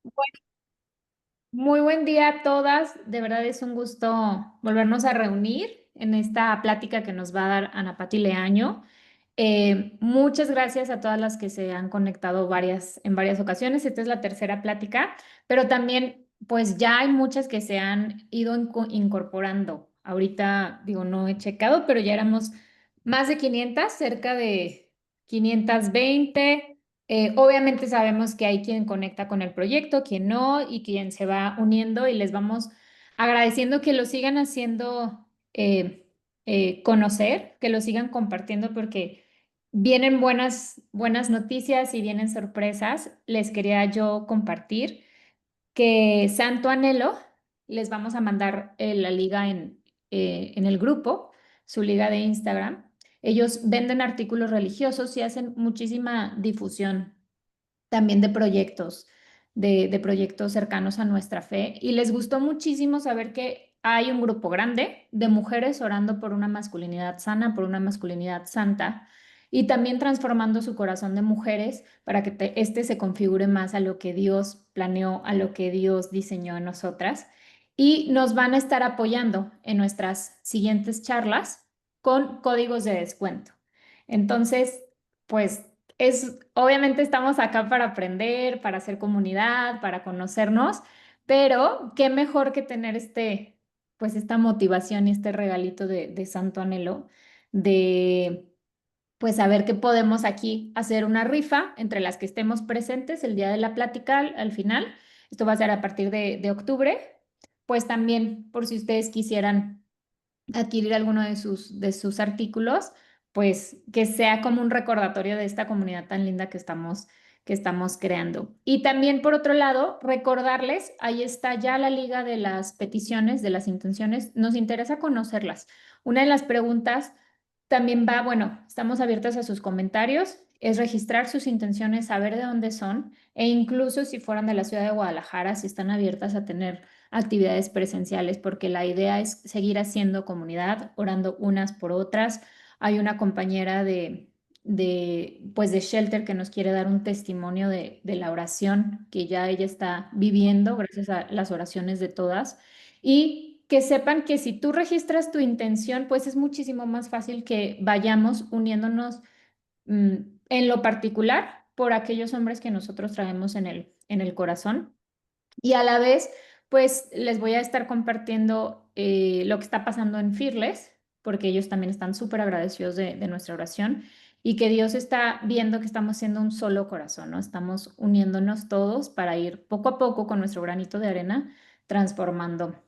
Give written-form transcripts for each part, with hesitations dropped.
Bueno, muy buen día a todas. De verdad es un gusto volvernos a reunir en esta plática que nos va a dar Ana Pati Leaño. Muchas gracias a todas las que se han conectado en varias ocasiones. Esta es la tercera plática, pero también pues ya hay muchas que se han ido incorporando. Ahorita digo, no he checado, pero ya éramos más de 500, cerca de 520. Obviamente sabemos que hay quien conecta con el proyecto, quien no, y quien se va uniendo y les vamos agradeciendo que lo sigan haciendo conocer, que lo sigan compartiendo porque vienen buenas noticias y vienen sorpresas. Les quería yo compartir que Santo Anhelo les vamos a mandar la liga en el grupo, su liga de Instagram. Ellos venden artículos religiosos y hacen muchísima difusión también de proyectos cercanos a nuestra fe. Y les gustó muchísimo saber que hay un grupo grande de mujeres orando por una masculinidad sana, por una masculinidad santa, y también transformando su corazón de mujeres para que este se configure más a lo que Dios planeó, a lo que Dios diseñó en nosotras. Y nos van a estar apoyando en nuestras siguientes charlas con códigos de descuento. Entonces, pues obviamente estamos acá para aprender, para hacer comunidad, para conocernos, pero qué mejor que tener pues esta motivación y este regalito de Santo Anhelo de, pues saber que podemos aquí hacer una rifa entre las que estemos presentes el día de la plática al final. Esto va a ser a partir de octubre. Pues también, por si ustedes quisieran adquirir alguno de sus artículos, pues que sea como un recordatorio de esta comunidad tan linda que estamos creando. Y también, por otro lado, recordarles, ahí está ya la liga de las peticiones, de las intenciones, nos interesa conocerlas. Una de las preguntas también va, bueno, estamos abiertas a sus comentarios, es registrar sus intenciones, saber de dónde son e incluso si fueran de la ciudad de Guadalajara, si están abiertas a tener actividades presenciales, porque la idea es seguir haciendo comunidad, orando unas por otras. Hay una compañera pues de Shelter que nos quiere dar un testimonio de la oración que ya ella está viviendo gracias a las oraciones de todas. Y que sepan que si tú registras tu intención, pues es muchísimo más fácil que vayamos uniéndonos mm, en lo particular por aquellos hombres que nosotros traemos en el corazón y a la vez, pues les voy a estar compartiendo lo que está pasando en Fearless, porque ellos también están súper agradecidos de nuestra oración y que Dios está viendo que estamos siendo un solo corazón, ¿no? Estamos uniéndonos todos para ir poco a poco con nuestro granito de arena transformando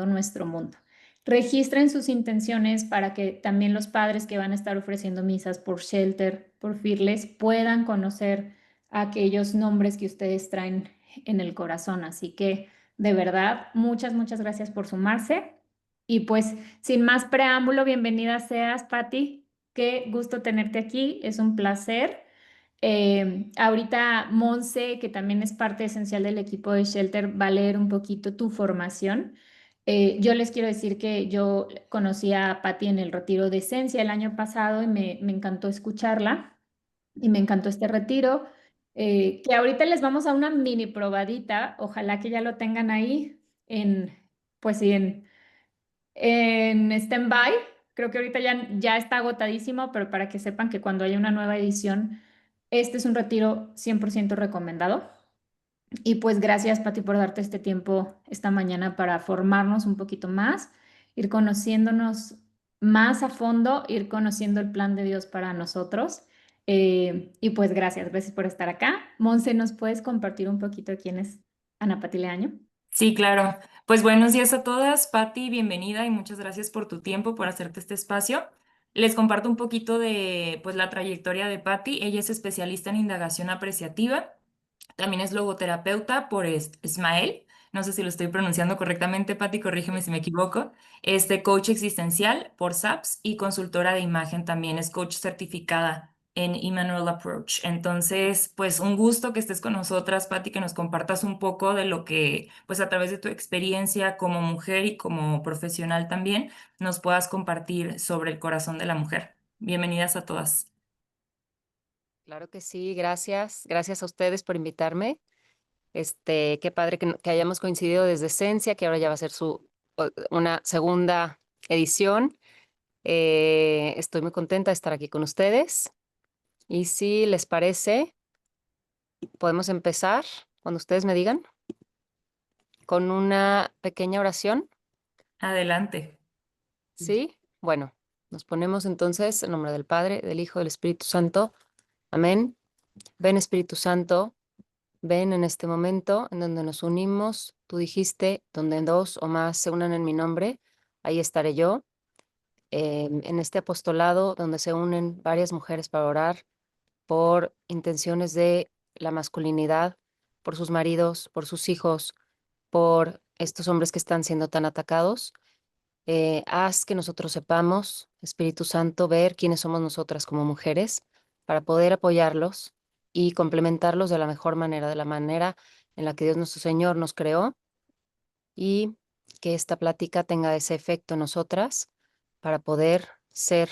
nuestro mundo. Registren sus intenciones para que también los padres que van a estar ofreciendo misas por Shelter, por Fearless, puedan conocer aquellos nombres que ustedes traen en el corazón. Así que de verdad, muchas gracias por sumarse. Y pues sin más preámbulo, bienvenida seas, Patti. Qué gusto tenerte aquí, es un placer. Ahorita Monse, que también es parte esencial del equipo de Shelter, va a leer un poquito tu formación. Yo les quiero decir que yo conocí a Patti en el retiro de Esencia el año pasado y me encantó escucharla y me encantó este retiro, que ahorita les vamos a una mini probadita, ojalá que ya lo tengan ahí en, pues sí, en stand-by. Creo que ahorita ya está agotadísimo, pero para que sepan que cuando haya una nueva edición, este es un retiro 100% recomendado. Y pues gracias, Pati, por darte este tiempo esta mañana para formarnos un poquito más, ir conociéndonos más a fondo, ir conociendo el plan de Dios para nosotros. Y pues gracias por estar acá. Monse, ¿nos puedes compartir un poquito quién es Ana Pati Leaño? Sí, claro. Pues buenos días a todas. Patti, bienvenida y muchas gracias por tu tiempo, por hacerte este espacio. Les comparto un poquito de pues la trayectoria de Patti. Ella es especialista en indagación apreciativa. También es logoterapeuta por SMAEL. No sé si lo estoy pronunciando correctamente, Patti, corrígeme si me equivoco. Coach existencial por SAPS y consultora de imagen también es coach certificada en Emmanuel Approach. Entonces, pues un gusto que estés con nosotras, Patti, que nos compartas un poco de lo que, pues a través de tu experiencia como mujer y como profesional también, nos puedas compartir sobre el corazón de la mujer. Bienvenidas a todas. Claro que sí, gracias. Gracias a ustedes por invitarme. Qué padre que hayamos coincidido desde Esencia, que ahora ya va a ser una segunda edición. Estoy muy contenta de estar aquí con ustedes. Y si les parece, podemos empezar cuando ustedes me digan con una pequeña oración. Adelante. ¿Sí? Bueno, nos ponemos entonces en nombre del Padre, del Hijo, del Espíritu Santo. Amén. Ven, Espíritu Santo, ven en este momento en donde nos unimos. Tú dijiste, donde dos o más se unan en mi nombre, ahí estaré yo. En este apostolado donde se unen varias mujeres para orar por intenciones de la masculinidad, por sus maridos, por sus hijos, por estos hombres que están siendo tan atacados. Haz que nosotros sepamos, Espíritu Santo, ver quiénes somos nosotras como mujeres para poder apoyarlos y complementarlos de la mejor manera, de la manera en la que Dios nuestro Señor nos creó, y que esta plática tenga ese efecto en nosotras para poder ser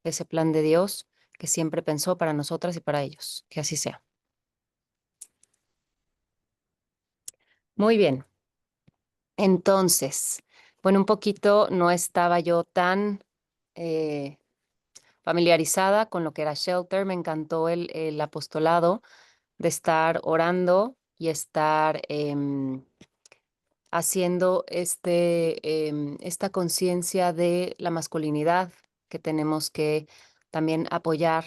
ese plan de Dios que siempre pensó para nosotras y para ellos. Que así sea. Muy bien. Entonces, bueno, un poquito no estaba yo tan eh, familiarizada con lo que era Shelter. Me encantó el apostolado de estar orando y estar haciendo esta conciencia de la masculinidad que tenemos que también apoyar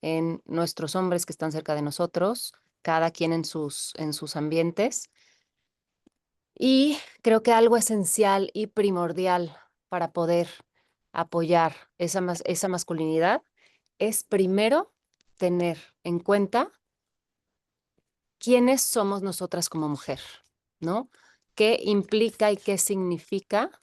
en nuestros hombres que están cerca de nosotros, cada quien en sus ambientes. Y creo que algo esencial y primordial para poder apoyar esa masculinidad es primero tener en cuenta quiénes somos nosotras como mujer, ¿no? ¿Qué implica y qué significa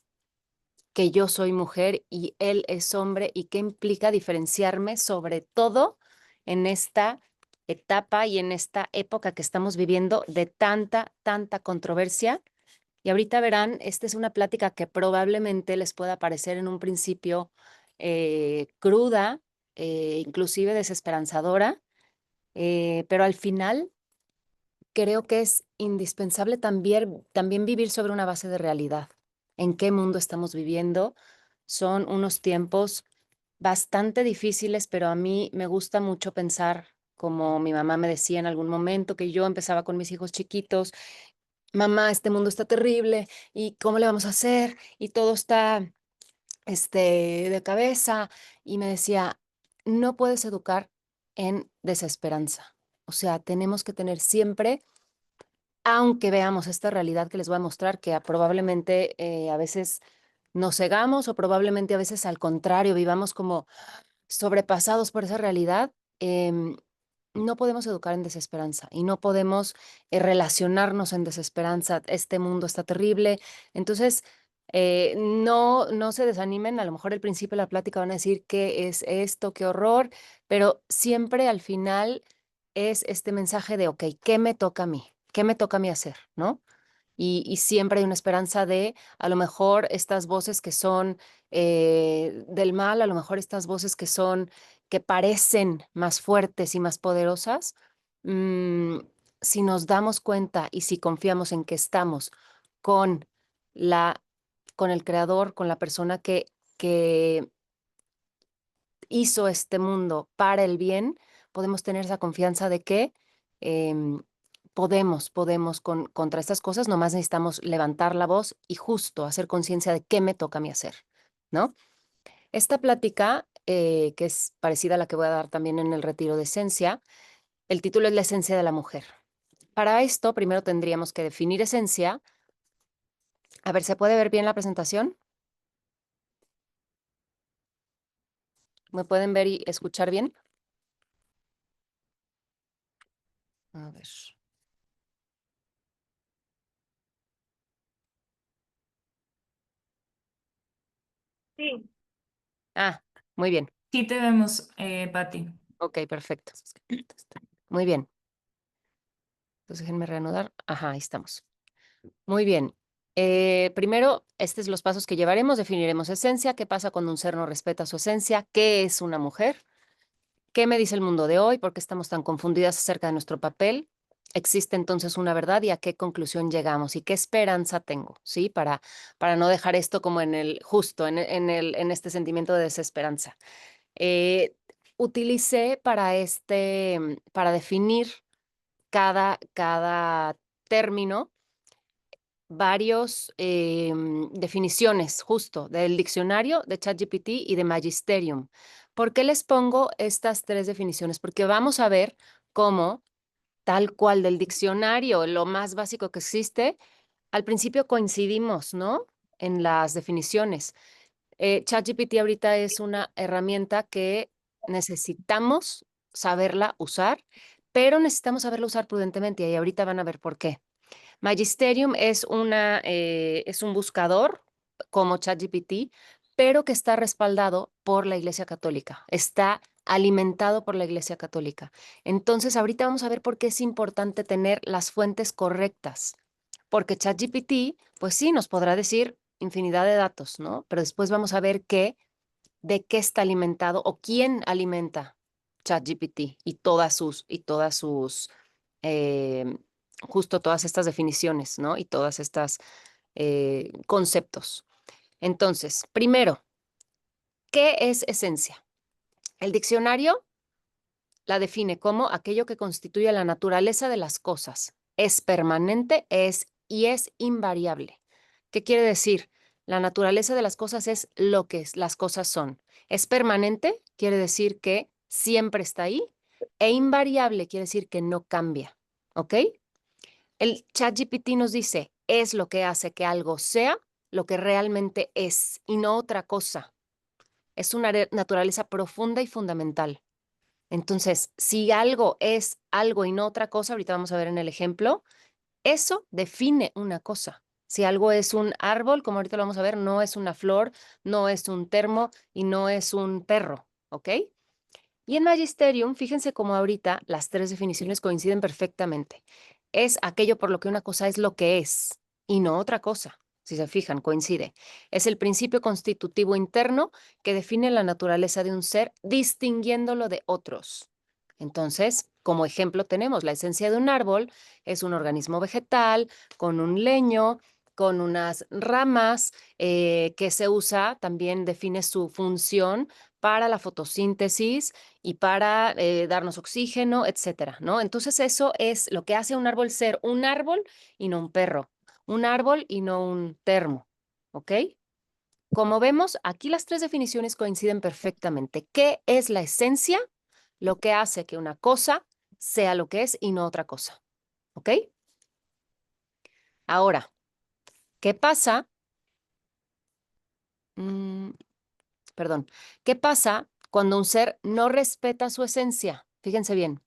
que yo soy mujer y él es hombre, y qué implica diferenciarme, sobre todo en esta etapa y en esta época que estamos viviendo de tanta controversia? Y ahorita verán, esta es una plática que probablemente les pueda parecer en un principio cruda, inclusive desesperanzadora, pero al final creo que es indispensable también vivir sobre una base de realidad. ¿En qué mundo estamos viviendo? Son unos tiempos bastante difíciles, pero a mí me gusta mucho pensar, como mi mamá me decía en algún momento, que yo empezaba con mis hijos chiquitos: mamá, este mundo está terrible, ¿y cómo le vamos a hacer? Y todo está de cabeza. Y me decía, no puedes educar en desesperanza. O sea, tenemos que tener siempre, aunque veamos esta realidad que les voy a mostrar, que probablemente a veces nos cegamos, o probablemente a veces al contrario, vivamos como sobrepasados por esa realidad. No podemos educar en desesperanza y no podemos relacionarnos en desesperanza. Este mundo está terrible. Entonces, no se desanimen. A lo mejor al principio de la plática van a decir: ¿qué es esto? ¡Qué horror! Pero siempre al final es este mensaje de, ok, ¿qué me toca a mí? ¿Qué me toca a mí hacer? ¿No? Y siempre hay una esperanza de, a lo mejor, estas voces que son del mal, a lo mejor estas voces que parecen más fuertes y más poderosas. mm, si nos damos cuenta y si confiamos en que estamos con la, con el creador, con la persona que hizo este mundo para el bien, podemos tener esa confianza de que em, podemos contra estas cosas. Nomás necesitamos levantar la voz y justo hacer conciencia de qué me toca a mí hacer, ¿no? Esta plática, que es parecida a la que voy a dar también en el retiro de esencia, el título es La esencia de la mujer. Para esto, primero tendríamos que definir esencia. A ver, ¿se puede ver bien la presentación? ¿Me pueden ver y escuchar bien? A ver. Sí. Ah, muy bien. Sí te vemos, Patti. Ok, perfecto. Muy bien. Entonces déjenme reanudar. Ajá, ahí estamos. Muy bien. Primero, estos son los pasos que llevaremos. Definiremos esencia. ¿Qué pasa cuando un ser no respeta su esencia? ¿Qué es una mujer? ¿Qué me dice el mundo de hoy? ¿Por qué estamos tan confundidas acerca de nuestro papel? existe entonces una verdad y a qué conclusión llegamos y qué esperanza tengo, ¿sí? Para no dejar esto como en el justo, en este sentimiento de desesperanza. Eh, Utilicé para definir cada término varios definiciones justo del diccionario de ChatGPT y de Magisterium. ¿Por qué les pongo estas tres definiciones? Porque vamos a ver cómo, tal cual del diccionario, lo más básico que existe, al principio coincidimos, ¿no? En las definiciones. ChatGPT ahorita es una herramienta que necesitamos saberla usar, pero necesitamos saberla usar prudentemente y ahorita van a ver por qué. Magisterium es un buscador como ChatGPT, pero que está respaldado por la Iglesia Católica, está alimentado por la Iglesia Católica. Entonces, ahorita vamos a ver por qué es importante tener las fuentes correctas, porque ChatGPT, pues sí, nos podrá decir infinidad de datos, ¿no? Pero después vamos a ver de qué está alimentado o quién alimenta ChatGPT y todas sus eh, justo todas estas definiciones, ¿no? Y todas estas conceptos. Entonces, primero, ¿qué es esencia? El diccionario la define como aquello que constituye la naturaleza de las cosas. Es permanente, y es invariable. ¿Qué quiere decir? La naturaleza de las cosas es lo que las cosas son. Es permanente, quiere decir que siempre está ahí, e invariable quiere decir que no cambia. ¿Ok? El ChatGPT nos dice, es lo que hace que algo sea lo que realmente es y no otra cosa. Es una naturaleza profunda y fundamental. Entonces, si algo es algo y no otra cosa, ahorita vamos a ver en el ejemplo, eso define una cosa. Si algo es un árbol, como ahorita lo vamos a ver, no es una flor, no es un termo y no es un perro, ¿ok? Y en Magisterium, fíjense cómo ahorita las tres definiciones coinciden perfectamente. Es aquello por lo que una cosa es lo que es y no otra cosa. Si se fijan, coincide. Es el principio constitutivo interno que define la naturaleza de un ser, distinguiéndolo de otros. Entonces, como ejemplo tenemos la esencia de un árbol, es un organismo vegetal con un leño, con unas ramas que se usa, también define su función para la fotosíntesis y para darnos oxígeno, etcétera, ¿no? Entonces eso es lo que hace a un árbol ser un árbol y no un perro, un árbol y no un termo, ¿ok? Como vemos, aquí las tres definiciones coinciden perfectamente. ¿Qué es la esencia? Lo que hace que una cosa sea lo que es y no otra cosa, ¿ok? Ahora, ¿qué pasa? Mm, perdón. ¿Qué pasa cuando un ser no respeta su esencia? Fíjense bien.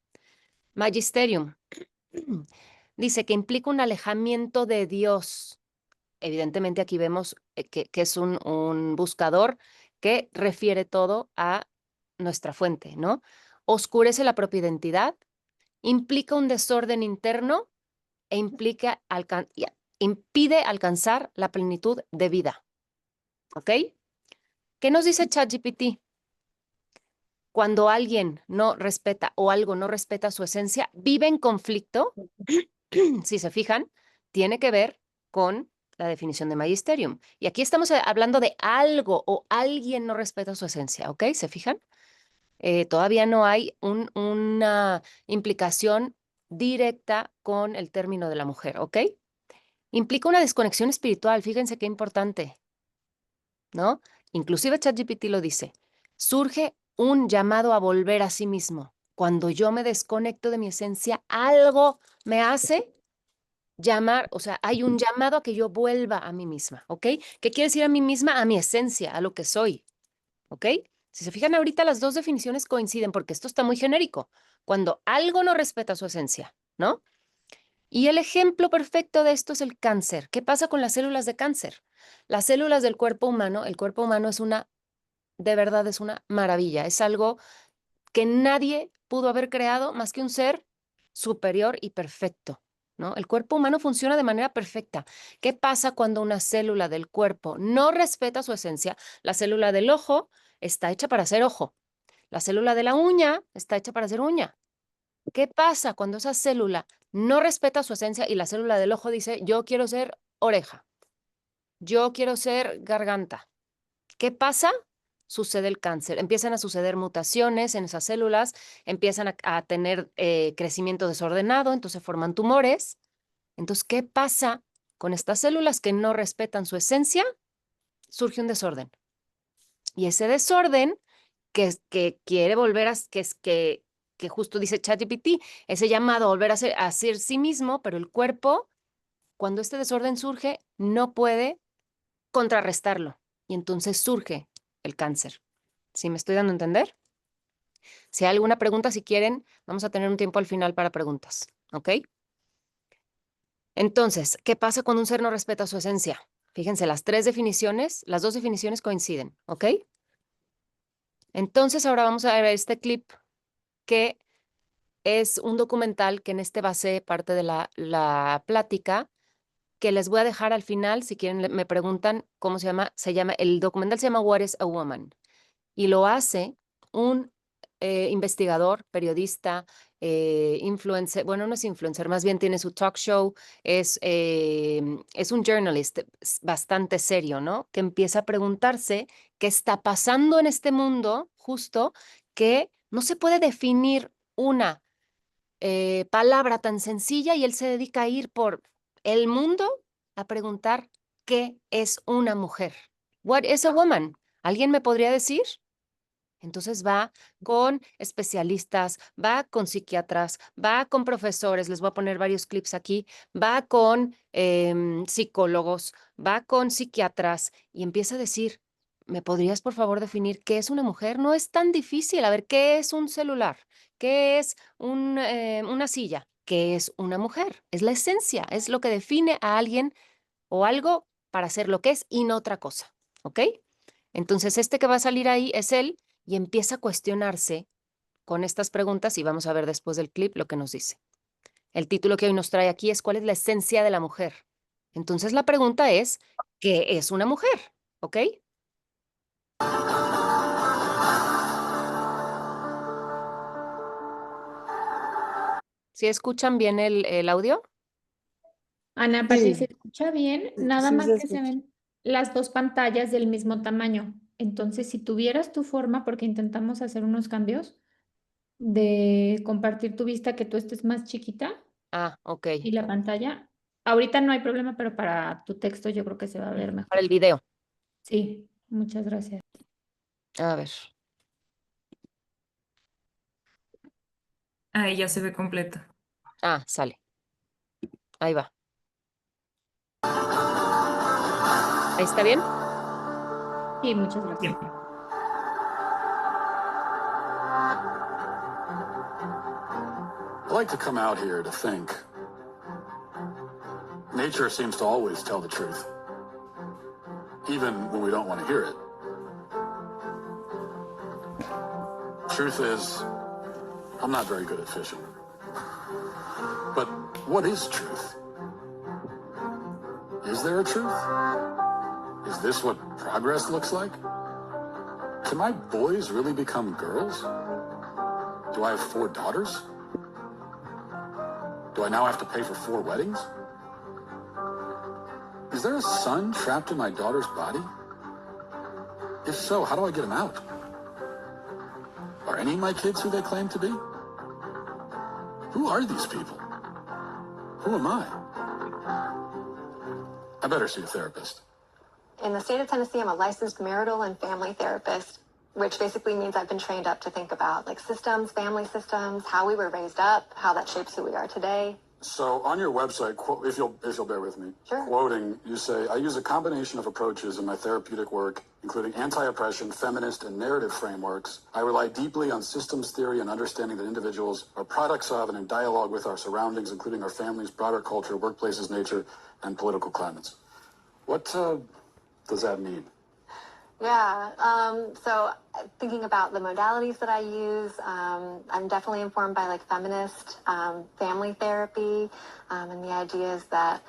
Magisterium dice que implica un alejamiento de Dios. Evidentemente aquí vemos que es un buscador que refiere todo a nuestra fuente, ¿no? Oscurece la propia identidad, implica un desorden interno e impide alcanzar la plenitud de vida. ¿Ok? ¿Qué nos dice ChatGPT? Cuando alguien no respeta o algo no respeta su esencia, vive en conflicto, si se fijan, tiene que ver con la definición de magisterium. Y aquí estamos hablando de algo o alguien no respeta su esencia, ¿ok? ¿Se fijan? Todavía no hay una implicación directa con el término de la mujer, ¿ok? Implica una desconexión espiritual, fíjense qué importante, ¿no? Inclusive ChatGPT lo dice. Surge un llamado a volver a sí mismo. Cuando yo me desconecto de mi esencia, algo me hace llamar, o sea, hay un llamado a que yo vuelva a mí misma, ¿ok? ¿Qué quiere decir a mí misma? A mi esencia, a lo que soy, ¿ok? Si se fijan ahorita, las dos definiciones coinciden porque esto está muy genérico. Cuando algo no respeta su esencia, ¿no? Y el ejemplo perfecto de esto es el cáncer. ¿Qué pasa con las células de cáncer? Las células del cuerpo humano, el cuerpo humano de verdad es una maravilla. Es algo que nadie pudo haber creado más que un ser superior y perfecto, ¿no? El cuerpo humano funciona de manera perfecta. ¿Qué pasa cuando una célula del cuerpo no respeta su esencia? La célula del ojo está hecha para ser ojo. La célula de la uña está hecha para ser uña. ¿Qué pasa cuando esa célula no respeta su esencia y la célula del ojo dice, yo quiero ser oreja, yo quiero ser garganta? ¿Qué pasa? Sucede el cáncer. Empiezan a suceder mutaciones en esas células, empiezan a tener crecimiento desordenado, entonces forman tumores. Entonces, ¿qué pasa con estas células que no respetan su esencia? Surge un desorden. Y ese desorden que quiere volver a, que justo dice ChatGPT, ese llamado a volver a ser sí mismo, pero el cuerpo, cuando este desorden surge, no puede contrarrestarlo. Y entonces surge el cáncer. ¿Sí me estoy dando a entender? Si hay alguna pregunta, si quieren, vamos a tener un tiempo al final para preguntas, ¿ok? Entonces, ¿qué pasa cuando un ser no respeta su esencia? Fíjense, las dos definiciones coinciden, ¿ok? Entonces, ahora vamos a ver este clip que es un documental que en este va a ser parte de la plática que les voy a dejar al final. Si quieren, me preguntan cómo se llama. El documental se llama What is a Woman? Y lo hace un investigador, periodista, influencer, bueno, no es influencer, más bien tiene su talk show, es un journalist bastante serio, ¿no? Que empieza a preguntarse qué está pasando en este mundo, justo, que no se puede definir una palabra tan sencilla y él se dedica a ir por el mundo a preguntar qué es una mujer. What is a woman? ¿Alguien me podría decir? Entonces va con especialistas, va con psiquiatras, va con profesores, les voy a poner varios clips aquí, va con psicólogos, va con psiquiatras y empieza a decir, ¿me podrías por favor definir qué es una mujer? No es tan difícil. A ver, ¿qué es un celular? ¿Qué es una silla? ¿Qué es una mujer? Es la esencia, es lo que define a alguien o algo para ser lo que es y no otra cosa, ¿ok? Entonces, este que va a salir ahí es él y empieza a cuestionarse con estas preguntas y vamos a ver después del clip lo que nos dice. El título que hoy nos trae aquí es ¿cuál es la esencia de la mujer? Entonces, la pregunta es, ¿qué es una mujer? ¿Ok? ¿Sí escuchan bien el audio? Ana, Pati, se Sí, escucha bien, nada sí más se que se escucha. ven las dos pantallas del mismo tamaño. Entonces, si tuvieras tu forma, porque intentamos hacer unos cambios de compartir tu vista, que tú estés más chiquita Ah, ok. y la pantalla, ahorita no hay problema, pero para tu texto yo creo que se va a ver Para el mejor. video. Sí, muchas gracias. A ver. Ahí ya se ve completa. Ah, sale. Ahí va. ¿Ahí está bien? Sí, muchas gracias. Bien. I like to come out here to think. Nature seems to always tell the truth, even when we don't want to hear it. Truth is, I'm not very good at fishing. But what is truth? Is there a truth? Is this what progress looks like? Can my boys really become girls? Do I have 4 daughters? Do I now have to pay for 4 weddings? Is there a son trapped in my daughter's body? If so, how do I get him out? Are any of my kids who they claim to be? Who are these people? Who am I? I better see a therapist. In the state of Tennessee, I'm a licensed marital and family therapist, which basically means I've been trained up to think about like systems, family systems, how we were raised up, how that shapes who we are today. So on your website, if you'll bear with me, Sure. quoting, you say, I use a combination of approaches in my therapeutic work, including anti-oppression, feminist, and narrative frameworks. I rely deeply on systems theory and understanding that individuals are products of and in dialogue with our surroundings, including our families, broader culture, workplaces, nature, and political climates. What does that mean? Yeah, so thinking about the modalities that I use, I'm definitely informed by like feminist family therapy, and the idea is that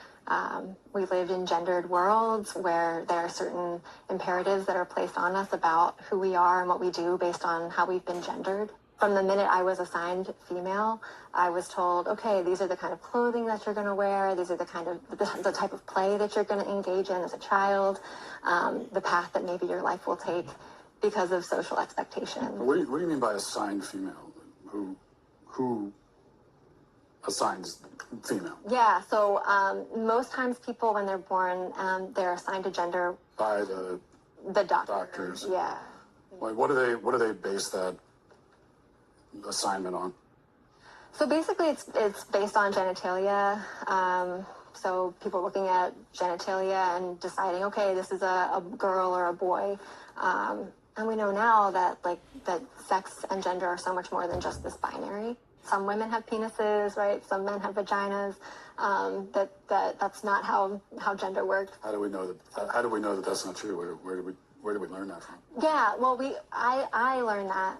we live in gendered worlds where there are certain imperatives that are placed on us about who we are and what we do based on how we've been gendered. from the minute I was assigned female, I was told, okay, these are the kind of clothing that you're going to wear. These are the kind of the type of play that you're going to engage in as a child, the path that maybe your life will take because of social expectations. What do you mean by assigned female? Who assigns female? Yeah, so most times people, when they're born, they're assigned a gender By the doctor. doctors. Yeah. Like, what do they base that assignment on? So basically, it's based on genitalia. So people looking at genitalia and deciding, okay, this is a girl or a boy. And we know now that that sex and gender are so much more than just this binary. Some women have penises, right? Some men have vaginas. That's not how gender works. How do we know that that's not true? Where did we learn that from? Yeah, well, I learned that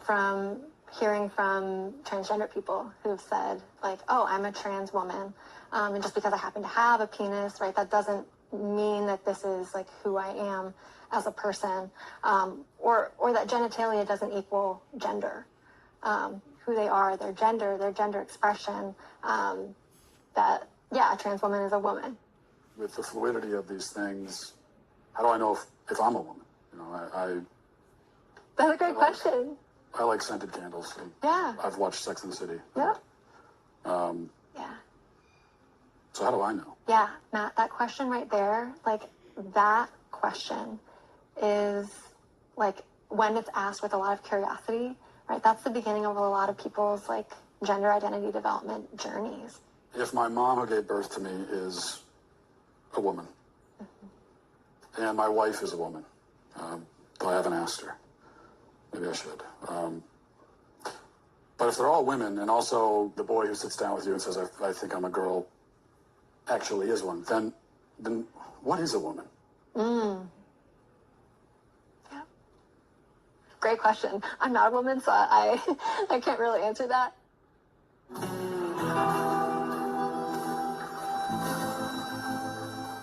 from hearing from transgender people who've said, like, oh, I'm a trans woman, and just because I happen to have a penis, right, that doesn't mean that this is like who I am as a person, or that genitalia doesn't equal gender. Who they are, their gender expression. That a trans woman is a woman. With the fluidity of these things, how do I know if I'm a woman? You know, That's a great question. I like scented candles. So Yeah. I've watched Sex and the City. Yeah. Yeah. So how do I know? Yeah, Matt, that question right there, like that question is like when it's asked with a lot of curiosity, right? That's the beginning of a lot of people's like gender identity development journeys. If my mom who gave birth to me is a woman, and my wife is a woman, though I haven't asked her, maybe I should. But if they're all women, and also the boy who sits down with you and says, I think I'm a girl, actually is one, then what is a woman? Yeah. Great question. I'm not a woman, so I can't really answer that.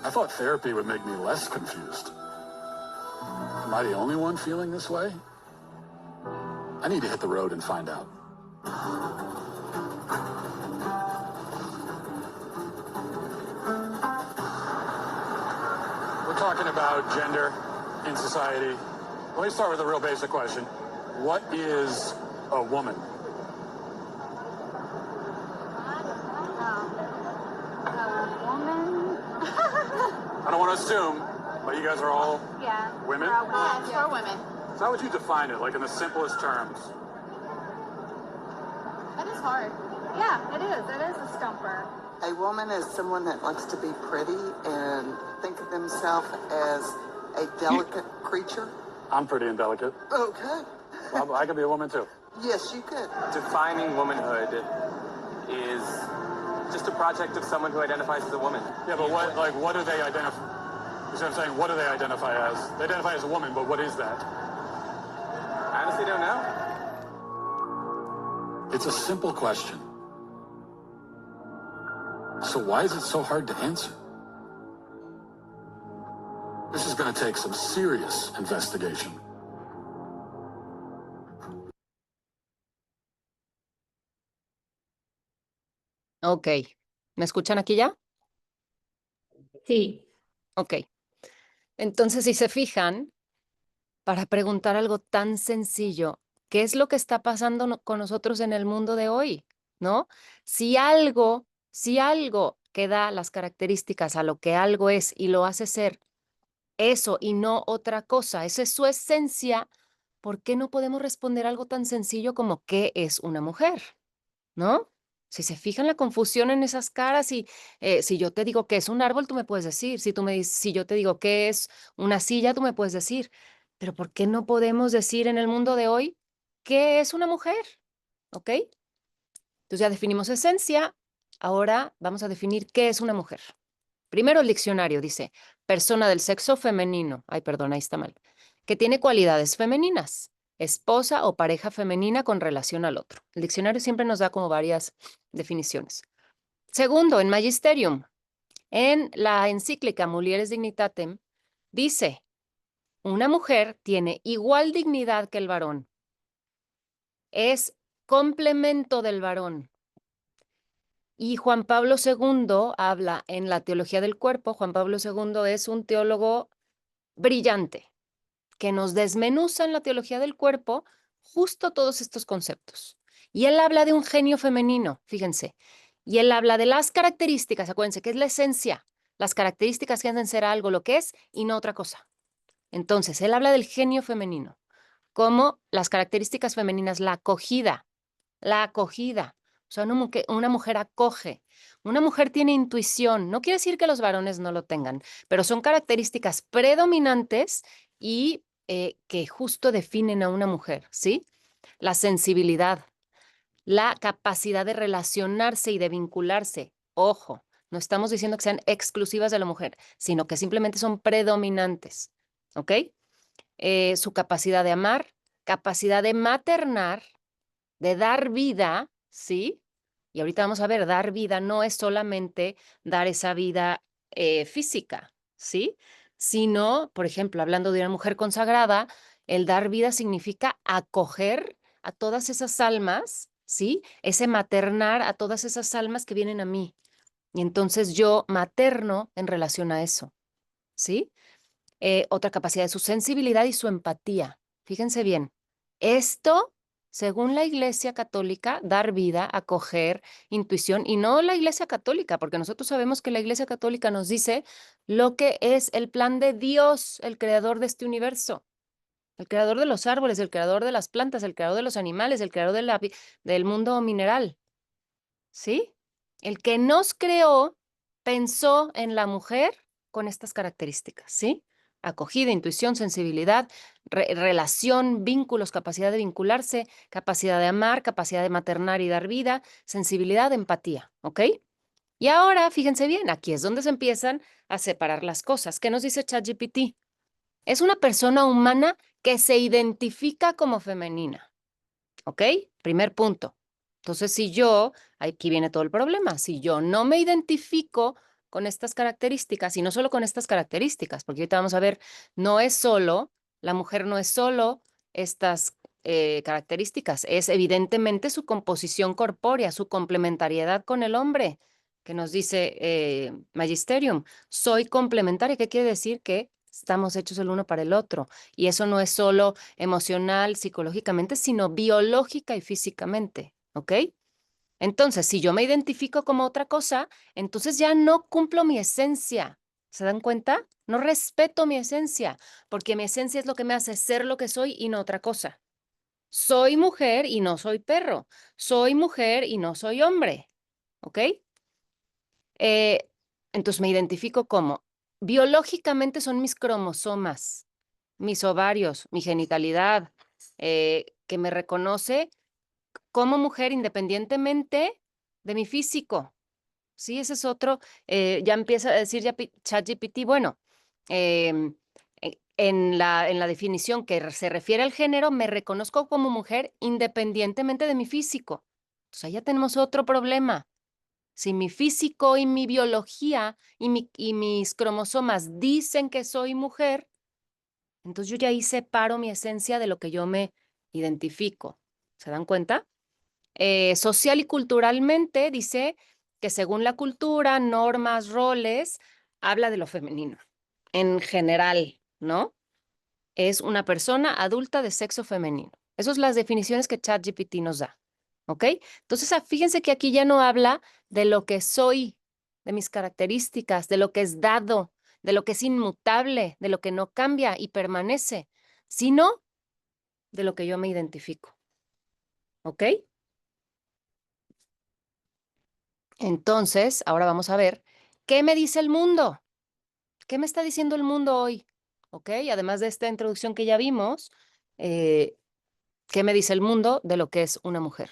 I thought therapy would make me less confused. Am I the only one feeling this way? I need to hit the road and find out. We're talking about gender in society. Let me start with a real basic question. What is a woman? I don't want to assume, but you guys are all women? For women. So how would you define it, like in the simplest terms? That is hard. Yeah, it is. It is a stumper. A woman is someone that likes to be pretty and think of themselves as a delicate creature. I'm pretty and delicate. Okay. I could be a woman too. Yes, you could. Defining womanhood is just a project of someone who identifies as a woman. Yeah, but what do they identify? You see what I'm saying? What do they identify as? They identify as a woman, but what is that? I honestly don't know. It's a simple question. So why is it so hard to answer? This is going to take some serious investigation. Ok. ¿Me escuchan aquí ya? Sí. Ok. Entonces, si se fijan, para preguntar algo tan sencillo, ¿qué es lo que está pasando con nosotros en el mundo de hoy? ¿No? Si algo que da las características a lo que algo es y lo hace ser eso y no otra cosa, esa es su esencia, ¿por qué no podemos responder algo tan sencillo como qué es una mujer? ¿No? Si se fijan la confusión en esas caras y si yo te digo que es un árbol, tú me puedes decir. Si yo te digo que es una silla, tú me puedes decir. Pero ¿por qué no podemos decir en el mundo de hoy qué es una mujer? ¿Ok? Entonces ya definimos esencia. Ahora vamos a definir qué es una mujer. Primero el diccionario dice, persona del sexo femenino. Ay, perdón, ahí está mal. Que tiene cualidades femeninas. Esposa o pareja femenina con relación al otro. El diccionario siempre nos da como varias definiciones. Segundo, en Magisterium, en la encíclica Mulieres Dignitatem, dice, una mujer tiene igual dignidad que el varón es complemento del varón. Y Juan Pablo II habla en la teología del cuerpo. Juan Pablo II es un teólogo brillante que nos desmenuza en la teología del cuerpo justo todos estos conceptos. Y él habla de un genio femenino, fíjense. Y él habla de las características, acuérdense, que es la esencia, las características que hacen ser algo lo que es y no otra cosa. Entonces, él habla del genio femenino, como las características femeninas, la acogida. O sea, una mujer acoge, una mujer tiene intuición. No quiere decir que los varones no lo tengan, pero son características predominantes y que justo definen a una mujer, ¿sí? La sensibilidad, la capacidad de relacionarse y de vincularse. Ojo, no estamos diciendo que sean exclusivas de la mujer, sino que simplemente son predominantes, ¿ok? Su capacidad de amar, capacidad de maternar, de dar vida, ¿sí? Y ahorita vamos a ver, dar vida no es solamente dar esa vida física, ¿sí? Sino, por ejemplo, hablando de una mujer consagrada, el dar vida significa acoger a todas esas almas, ¿sí? Ese maternar a todas esas almas que vienen a mí. Y entonces yo materno en relación a eso, ¿sí? Otra capacidad es su sensibilidad y su empatía. Fíjense bien, esto, según la Iglesia Católica, dar vida, acoger, intuición, y no la Iglesia Católica, porque nosotros sabemos que la Iglesia Católica nos dice lo que es el plan de Dios, el creador de este universo, el creador de los árboles, el creador de las plantas, el creador de los animales, el creador del mundo mineral, ¿sí? El que nos creó pensó en la mujer con estas características, ¿sí? Acogida, intuición, sensibilidad, relación, vínculos, capacidad de vincularse, capacidad de amar, capacidad de maternar y dar vida, sensibilidad, empatía, ¿ok? Y ahora, fíjense bien, aquí es donde se empiezan a separar las cosas. ¿Qué nos dice ChatGPT? Es una persona humana que se identifica como femenina, ¿ok? Primer punto. Entonces, aquí viene todo el problema, si yo no me identifico con estas características, y no solo con estas características, porque ahorita vamos a ver, la mujer no es solo estas características, es evidentemente su composición corpórea, su complementariedad con el hombre, que nos dice Magisterium, soy complementaria. ¿Qué quiere decir? Que estamos hechos el uno para el otro, y eso no es solo emocional, psicológicamente, sino biológica y físicamente, ¿ok? Entonces, si yo me identifico como otra cosa, entonces ya no cumplo mi esencia. ¿Se dan cuenta? No respeto mi esencia, porque mi esencia es lo que me hace ser lo que soy y no otra cosa. Soy mujer y no soy perro. Soy mujer y no soy hombre, ¿ok? Entonces me identifico como, biológicamente son mis cromosomas, mis ovarios, mi genitalidad, que me reconoce como mujer independientemente de mi físico. Sí, ese es otro. Ya empieza a decir ya ChatGPT, bueno, en la definición que se refiere al género, me reconozco como mujer independientemente de mi físico. Entonces, ahí ya tenemos otro problema. Si mi físico y mi biología y mis cromosomas dicen que soy mujer, entonces yo ya ahí separo mi esencia de lo que yo me identifico. ¿Se dan cuenta? Social y culturalmente dice que según la cultura, normas, roles, habla de lo femenino. En general, ¿no? Es una persona adulta de sexo femenino. Esas son las definiciones que ChatGPT nos da. ¿Ok? Entonces, fíjense que aquí ya no habla de lo que soy, de mis características, de lo que es dado, de lo que es inmutable, de lo que no cambia y permanece, sino de lo que yo me identifico. ¿Ok? Entonces, ahora vamos a ver, ¿qué me dice el mundo? ¿Qué me está diciendo el mundo hoy? ¿Ok? Además de esta introducción que ya vimos, ¿qué me dice el mundo de lo que es una mujer?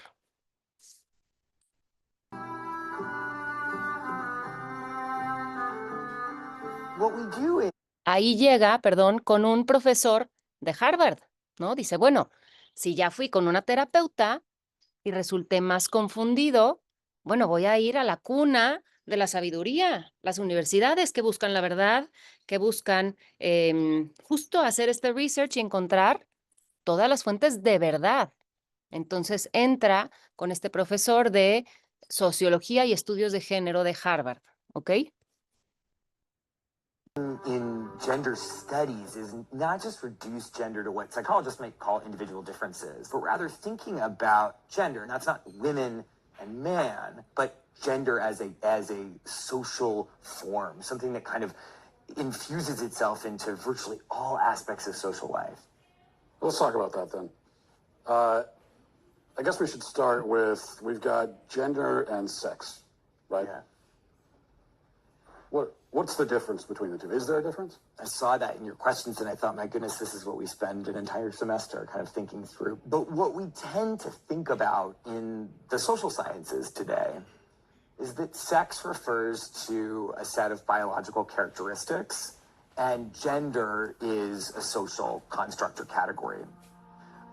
What we do is Ahí llega, perdón, con un profesor de Harvard, ¿no? Dice, bueno, si ya fui con una terapeuta y resulté más confundido, bueno, voy a ir a la cuna de la sabiduría, las universidades que buscan la verdad, que buscan justo hacer este research y encontrar todas las fuentes de verdad, Entonces entra con este profesor de Sociología y Estudios de Género de Harvard, ¿ok? In gender studies is not just reduce gender to what psychologists might call individual differences, but rather thinking about gender. And that's not women and man, but gender as a social form, something that kind of infuses itself into virtually all aspects of social life. Let's talk about that then. I guess we should start with, we've got gender and sex, right? Yeah. What's the difference between the two? Is there a difference? I saw that in your questions and I thought, my goodness, this is what we spend an entire semester kind of thinking through. But what we tend to think about in the social sciences today is that sex refers to a set of biological characteristics and gender is a social construct or category.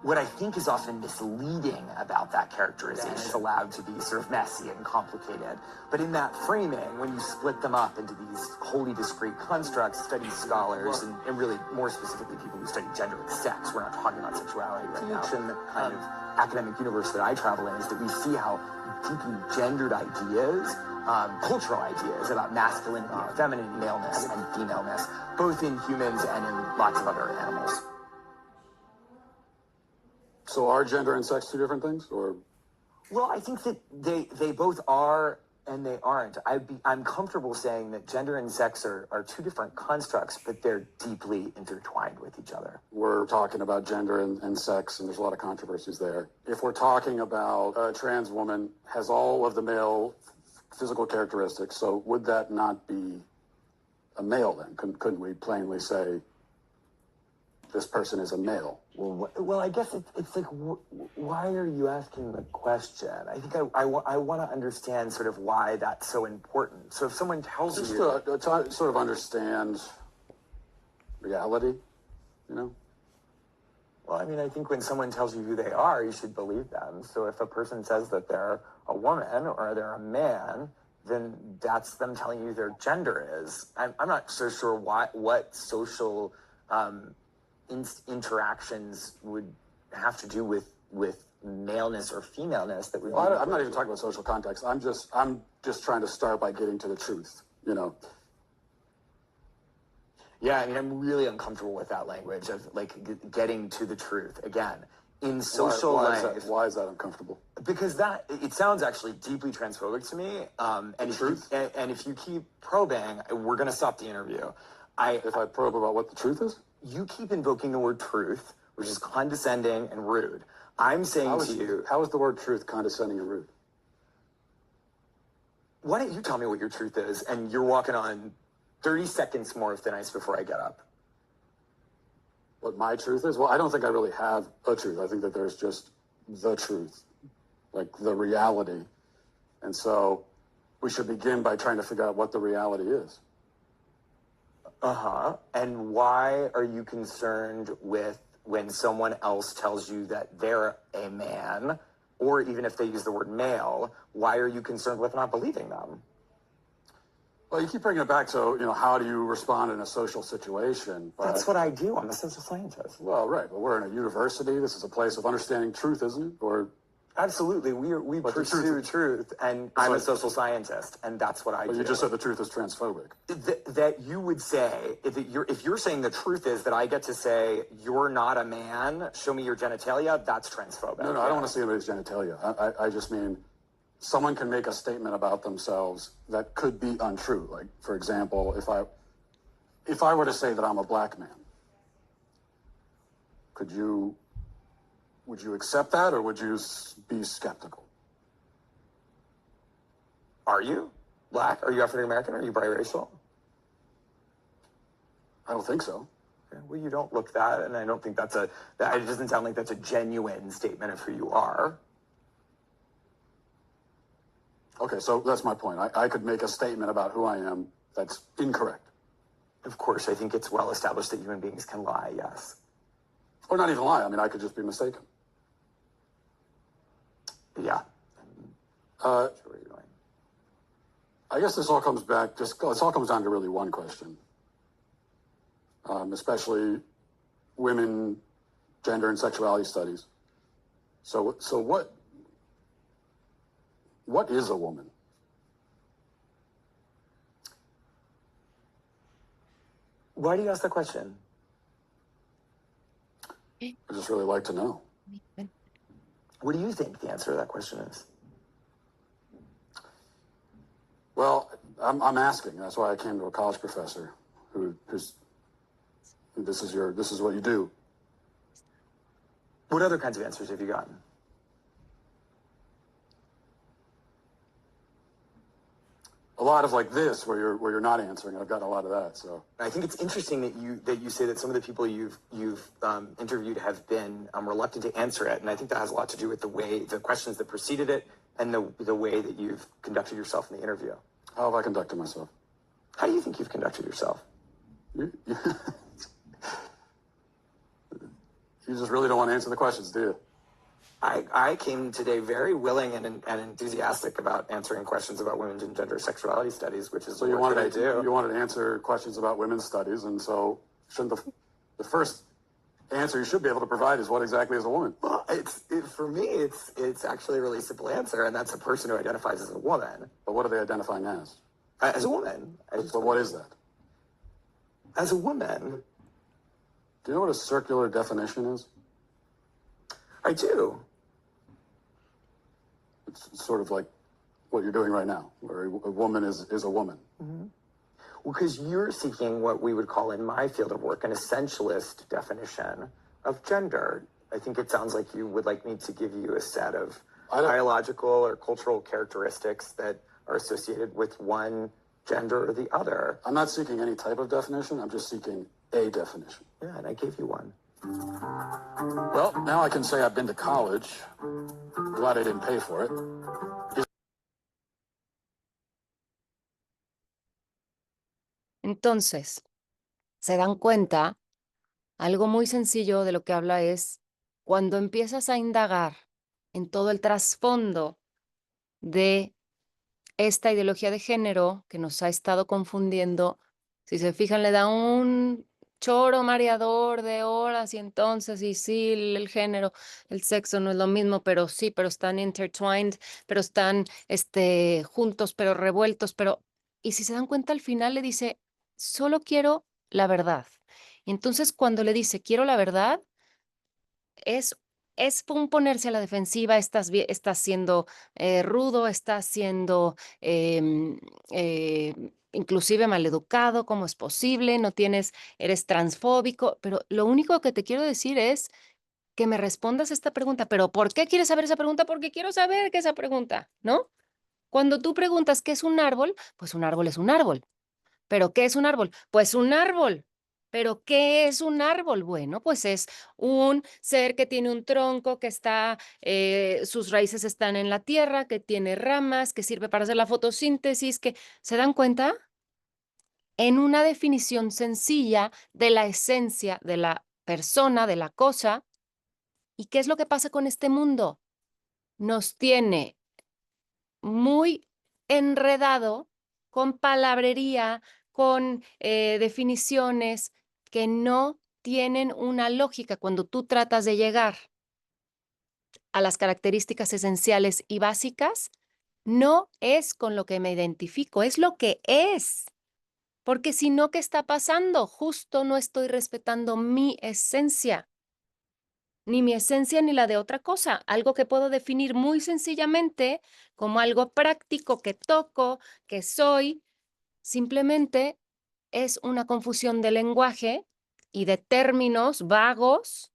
What I think is often misleading about that characterization is allowed to be sort of messy and complicated. But in that framing, when you split them up into these wholly discrete constructs, study scholars, and really more specifically people who study gender and sex, we're not talking about sexuality right now. The kind of academic universe that I travel in is that we see how deeply gendered ideas, cultural ideas about masculinity and femininity, maleness and femaleness, both in humans and in lots of other animals. So are gender and sex two different things, or? Well, I think that they both are and they aren't. I'm comfortable saying that gender and sex are two different constructs, but they're deeply intertwined with each other. We're talking about gender and sex, and there's a lot of controversies there. If we're talking about a trans woman has all of the male physical characteristics, so would that not be a male then? Couldn't we plainly say this person is a male? Well, I guess it's like, why are you asking the question? I think I want to understand sort of why that's so important. So if someone tells Just you... to sort of understand reality, you know? Well, I mean, I think when someone tells you who they are, you should believe them. So if a person says that they're a woman or they're a man, then that's them telling you who their gender is. I'm not so sure what social... interactions would have to do with maleness or femaleness that we. Well, I'm not even talking about social context. I'm just trying to start by getting to the truth. You know. Yeah, I mean, I'm really uncomfortable with that language of like getting to the truth again in social life. Why is that uncomfortable? Because it sounds actually deeply transphobic to me. And truth. And if you keep probing, we're going to stop the interview. If I probe about what the truth is. You keep invoking the word truth, which is condescending and rude. I'm saying to you... How is the word truth condescending and rude? Why don't you tell me what your truth is, and you're walking on 30 seconds more than ice before I get up. What my truth is? Well, I don't think I really have a truth. I think that there's just the truth, like the reality. And so we should begin by trying to figure out what the reality is. Uh-huh. And why are you concerned with when someone else tells you that they're a man, or even if they use the word male, why are you concerned with not believing them? Well, you keep bringing it back to, how do you respond in a social situation? But, that's what I do. I'm a social scientist. Well, right. But we're in a university. This is a place of understanding truth, isn't it? Or absolutely. We pursue truth, and I'm a social scientist, and that's what I do. You just said the truth is transphobic. That you would say, if you're saying the truth is that I get to say, you're not a man, show me your genitalia, that's transphobic. No, I don't want to see anybody's genitalia. I just mean someone can make a statement about themselves that could be untrue. Like, for example, if I were to say that I'm a black man, would you accept that, or would you be skeptical? Are you black? Are you African American? Are you biracial? I don't think so. Okay. Well, you don't look that, and I don't think it doesn't sound like that's a genuine statement of who you are. Okay, so that's my point. I could make a statement about who I am that's incorrect. Of course, I think it's well established that human beings can lie, yes. Or not even lie. I mean, I could just be mistaken. Yeah. I guess this all comes back, it all comes down to really one question. Especially women, gender and sexuality studies. So what is a woman? Why do you ask that question? I just really like to know. What do you think the answer to that question is? Well, I'm asking. That's why I came to a college professor who's this is what you do. What other kinds of answers have you gotten? A lot of like this, where you're not answering. I've gotten a lot of that. So I think it's interesting that you say that some of the people you've interviewed have been reluctant to answer it, and I think that has a lot to do with the questions that preceded it, and the way that you've conducted yourself in the interview. How have I conducted myself? How do you think you've conducted yourself? You just really don't want to answer the questions, do you? I came today very willing and enthusiastic about answering questions about women's and gender sexuality studies, which is So the you work that I wanted do. you wanted to answer questions about women's studies, and so shouldn't the first answer you should be able to provide is what exactly is a woman? Well, for me, it's actually a really simple answer, and that's a person who identifies as a woman. But what are they identifying as? As a woman. So what is that? As a woman. Do you know what a circular definition is? I do. It's sort of like what you're doing right now, where a woman is a woman. Mm-hmm. Well, because you're seeking what we would call in my field of work an essentialist definition of gender. I think it sounds like you would like me to give you a set of biological or cultural characteristics that are associated with one gender or the other. I'm not seeking any type of definition. I'm just seeking a definition. Yeah, and I gave you one. Well, now I can say I've been to college. Glad I didn't pay for it. Entonces, se dan cuenta, algo muy sencillo de lo que habla es cuando empiezas a indagar en todo el trasfondo de esta ideología de género que nos ha estado confundiendo. Si se fijan, le da un choro mareador de horas y entonces, y sí, el género, el sexo no es lo mismo, pero sí, pero están intertwined, pero están juntos, pero revueltos, pero... Y si se dan cuenta, al final le dice, solo quiero la verdad. Y entonces cuando le dice, quiero la verdad, es un ponerse a la defensiva, estás siendo rudo, estás siendo inclusive maleducado, ¿cómo es posible? Eres transfóbico, pero lo único que te quiero decir es que me respondas esta pregunta. ¿Pero por qué quieres saber esa pregunta? Porque quiero saber qué es esa pregunta, ¿no? Cuando tú preguntas qué es un árbol, pues un árbol es un árbol. ¿Pero qué es un árbol? Pues un árbol. ¿Pero qué es un árbol? Bueno, pues es un ser que tiene un tronco, que sus raíces están en la tierra, que tiene ramas, que sirve para hacer la fotosíntesis, que ¿se dan cuenta? En una definición sencilla de la esencia de la persona, de la cosa. ¿Y qué es lo que pasa con este mundo? Nos tiene muy enredado con palabrería, con definiciones que no tienen una lógica. Cuando tú tratas de llegar a las características esenciales y básicas, no es con lo que me identifico, es lo que es. Porque si no, ¿qué está pasando? Justo no estoy respetando mi esencia. Ni mi esencia ni la de otra cosa, algo que puedo definir muy sencillamente como algo práctico que toco, que soy, simplemente es una confusión de lenguaje y de términos vagos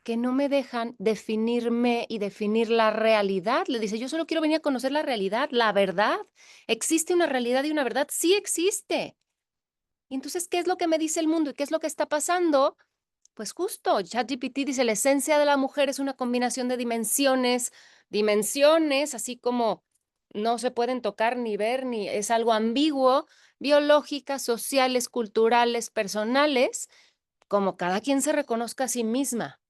que no me dejan definirme y definir la realidad. Le dice, yo solo quiero venir a conocer la realidad, la verdad. ¿Existe una realidad y una verdad? Sí existe. Y entonces, ¿qué es lo que me dice el mundo y qué es lo que está pasando? Pues justo, ChatGPT dice, la esencia de la mujer es una combinación de dimensiones, así como no se pueden tocar ni ver, ni es algo ambiguo, biológicas, sociales, culturales, personales, como cada quien se reconozca a sí misma.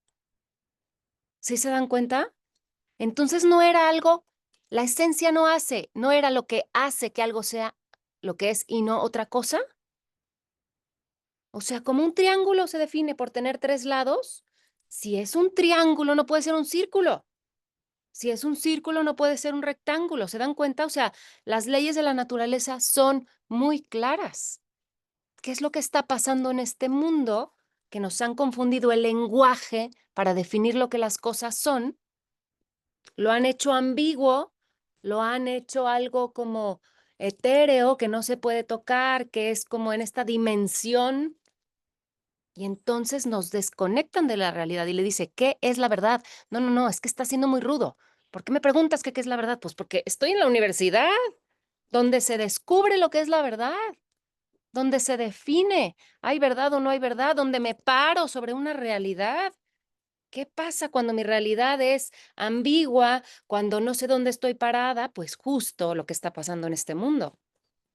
¿Sí se dan cuenta? Entonces no era algo, la esencia no era lo que hace que algo sea lo que es y no otra cosa. O sea, como un triángulo se define por tener 3 lados, si es un triángulo no puede ser un círculo. Si es un círculo, no puede ser un rectángulo. ¿Se dan cuenta? O sea, las leyes de la naturaleza son muy claras. ¿Qué es lo que está pasando en este mundo? Que nos han confundido el lenguaje para definir lo que las cosas son, lo han hecho ambiguo, lo han hecho algo como etéreo, que no se puede tocar, que es como en esta dimensión, y entonces nos desconectan de la realidad y le dice, ¿qué es la verdad? No, no, no, es que está siendo muy rudo. ¿Por qué me preguntas qué es la verdad? Pues porque estoy en la universidad, donde se descubre lo que es la verdad, donde se define, ¿hay verdad o no hay verdad? Donde me paro sobre una realidad. ¿Qué pasa cuando mi realidad es ambigua, cuando no sé dónde estoy parada? Pues justo lo que está pasando en este mundo.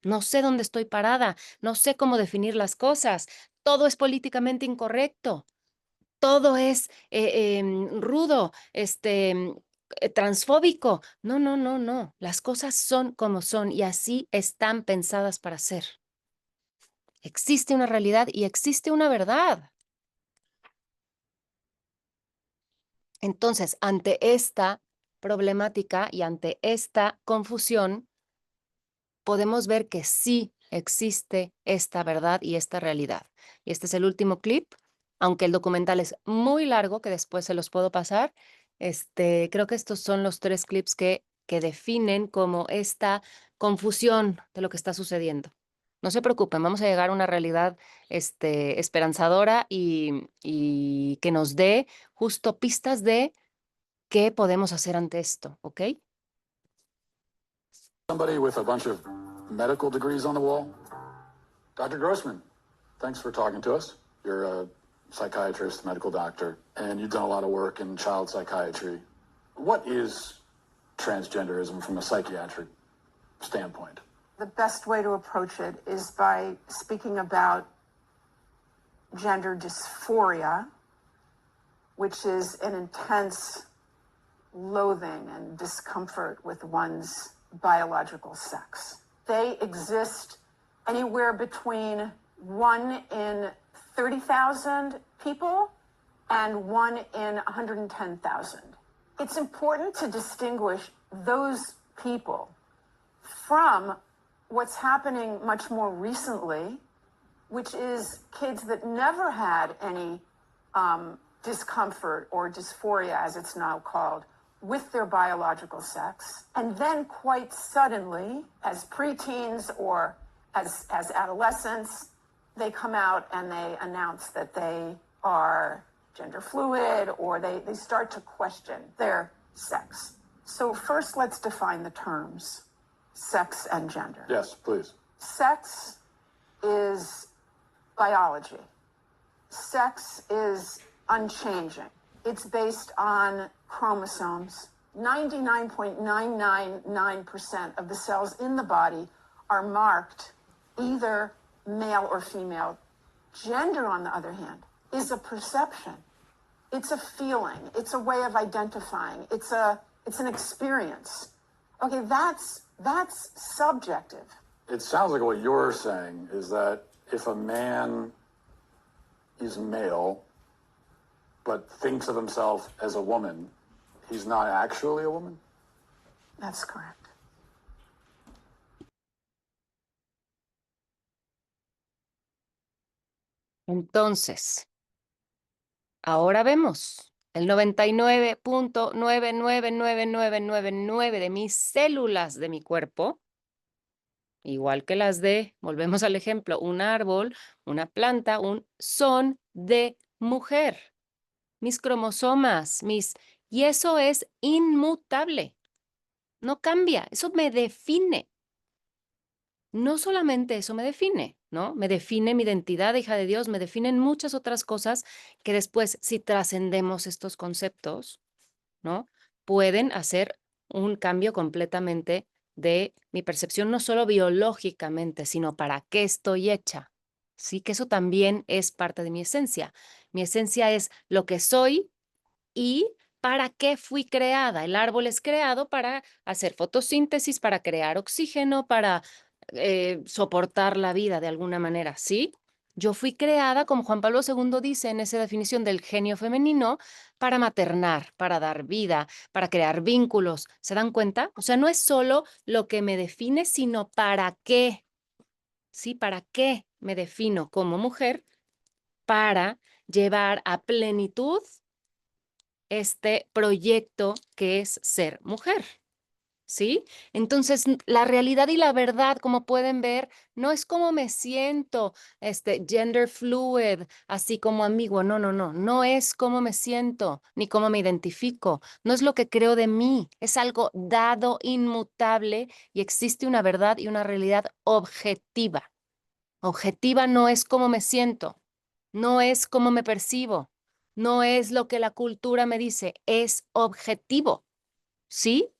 No sé dónde estoy parada, no sé cómo definir las cosas. Todo es políticamente incorrecto, todo es rudo, transfóbico. No, no, no, no. Las cosas son como son y así están pensadas para ser. Existe una realidad y existe una verdad. Entonces, ante esta problemática y ante esta confusión, podemos ver que sí existe esta verdad y esta realidad. Y este es el último clip, aunque el documental es muy largo, que después se los puedo pasar. Creo que estos son los 3 clips que definen como esta confusión de lo que está sucediendo. No se preocupen, vamos a llegar a una realidad esperanzadora y que nos dé justo pistas de qué podemos hacer ante esto, ¿ok? Somebody with a bunch of medical degrees on the wall. Dr. Grossman, thanks for talking to us. You're a psychiatrist, medical doctor, and you've done a lot of work in child psychiatry. What is transgenderism from a psychiatric standpoint? The best way to approach it is by speaking about gender dysphoria, which is an intense loathing and discomfort with one's biological sex. They exist anywhere between 1 in 30,000 people and 1 in 110,000. It's important to distinguish those people from what's happening much more recently, which is kids that never had any discomfort or dysphoria, as it's now called, with their biological sex. And then quite suddenly, as preteens or as adolescents, they come out and they announce that they are gender fluid, or they start to question their sex. So first, let's define the terms, sex and gender. Yes, please. Sex is biology. Sex is unchanging. It's based on chromosomes. 99.999% of the cells in the body are marked either male or female. Gender, on the other hand, is a perception. It's a feeling. It's a way of identifying. It's an experience. Okay, that's subjective. It sounds like what you're saying is that if a man is male but thinks of himself as a woman, he's not actually a woman? That's correct. Entonces, ahora vemos el 99.999999 de mis células de mi cuerpo, igual que las de, volvemos al ejemplo, un árbol, una planta, son de mujer. Mis cromosomas, y eso es inmutable. No cambia, eso me define. No solamente eso me define, ¿no? Me define mi identidad de hija de Dios, me definen muchas otras cosas que después, si trascendemos estos conceptos, ¿no? Pueden hacer un cambio completamente de mi percepción, no solo biológicamente, sino para qué estoy hecha. Sí, que eso también es parte de mi esencia. Mi esencia es lo que soy y para qué fui creada. El árbol es creado para hacer fotosíntesis, para crear oxígeno, para soportar la vida de alguna manera, ¿sí? Yo fui creada, como Juan Pablo II dice en esa definición del genio femenino, para maternar, para dar vida, para crear vínculos. ¿Se dan cuenta? O sea, no es solo lo que me define, sino para qué. ¿Sí? ¿Para qué me defino como mujer? Para llevar a plenitud este proyecto que es ser mujer. ¿Sí? Entonces, la realidad y la verdad, como pueden ver, no es cómo me siento, gender fluid, así como ambiguo. No, no, no. No es cómo me siento, ni cómo me identifico. No es lo que creo de mí. Es algo dado, inmutable, y existe una verdad y una realidad objetiva. Objetiva no es cómo me siento, no es cómo me percibo, no es lo que la cultura me dice, es objetivo. ¿Sí?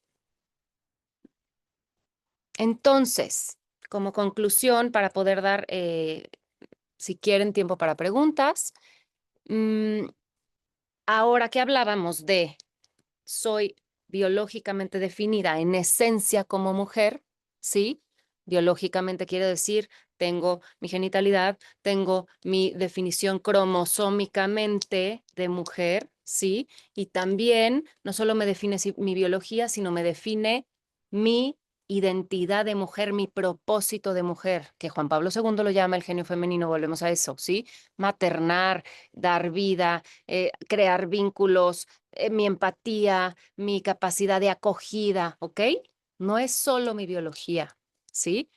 Entonces, como conclusión, para poder dar, si quieren, tiempo para preguntas, ahora que hablábamos de soy biológicamente definida en esencia como mujer, ¿sí? Biológicamente quiere decir, tengo mi genitalidad, tengo mi definición cromosómicamente de mujer, ¿sí? Y también no solo me define mi biología, sino me define mi identidad de mujer, mi propósito de mujer, que Juan Pablo II lo llama el genio femenino, volvemos a eso, ¿sí? Maternar, dar vida, crear vínculos, mi empatía, mi capacidad de acogida, ¿ok? No es solo mi biología, ¿sí?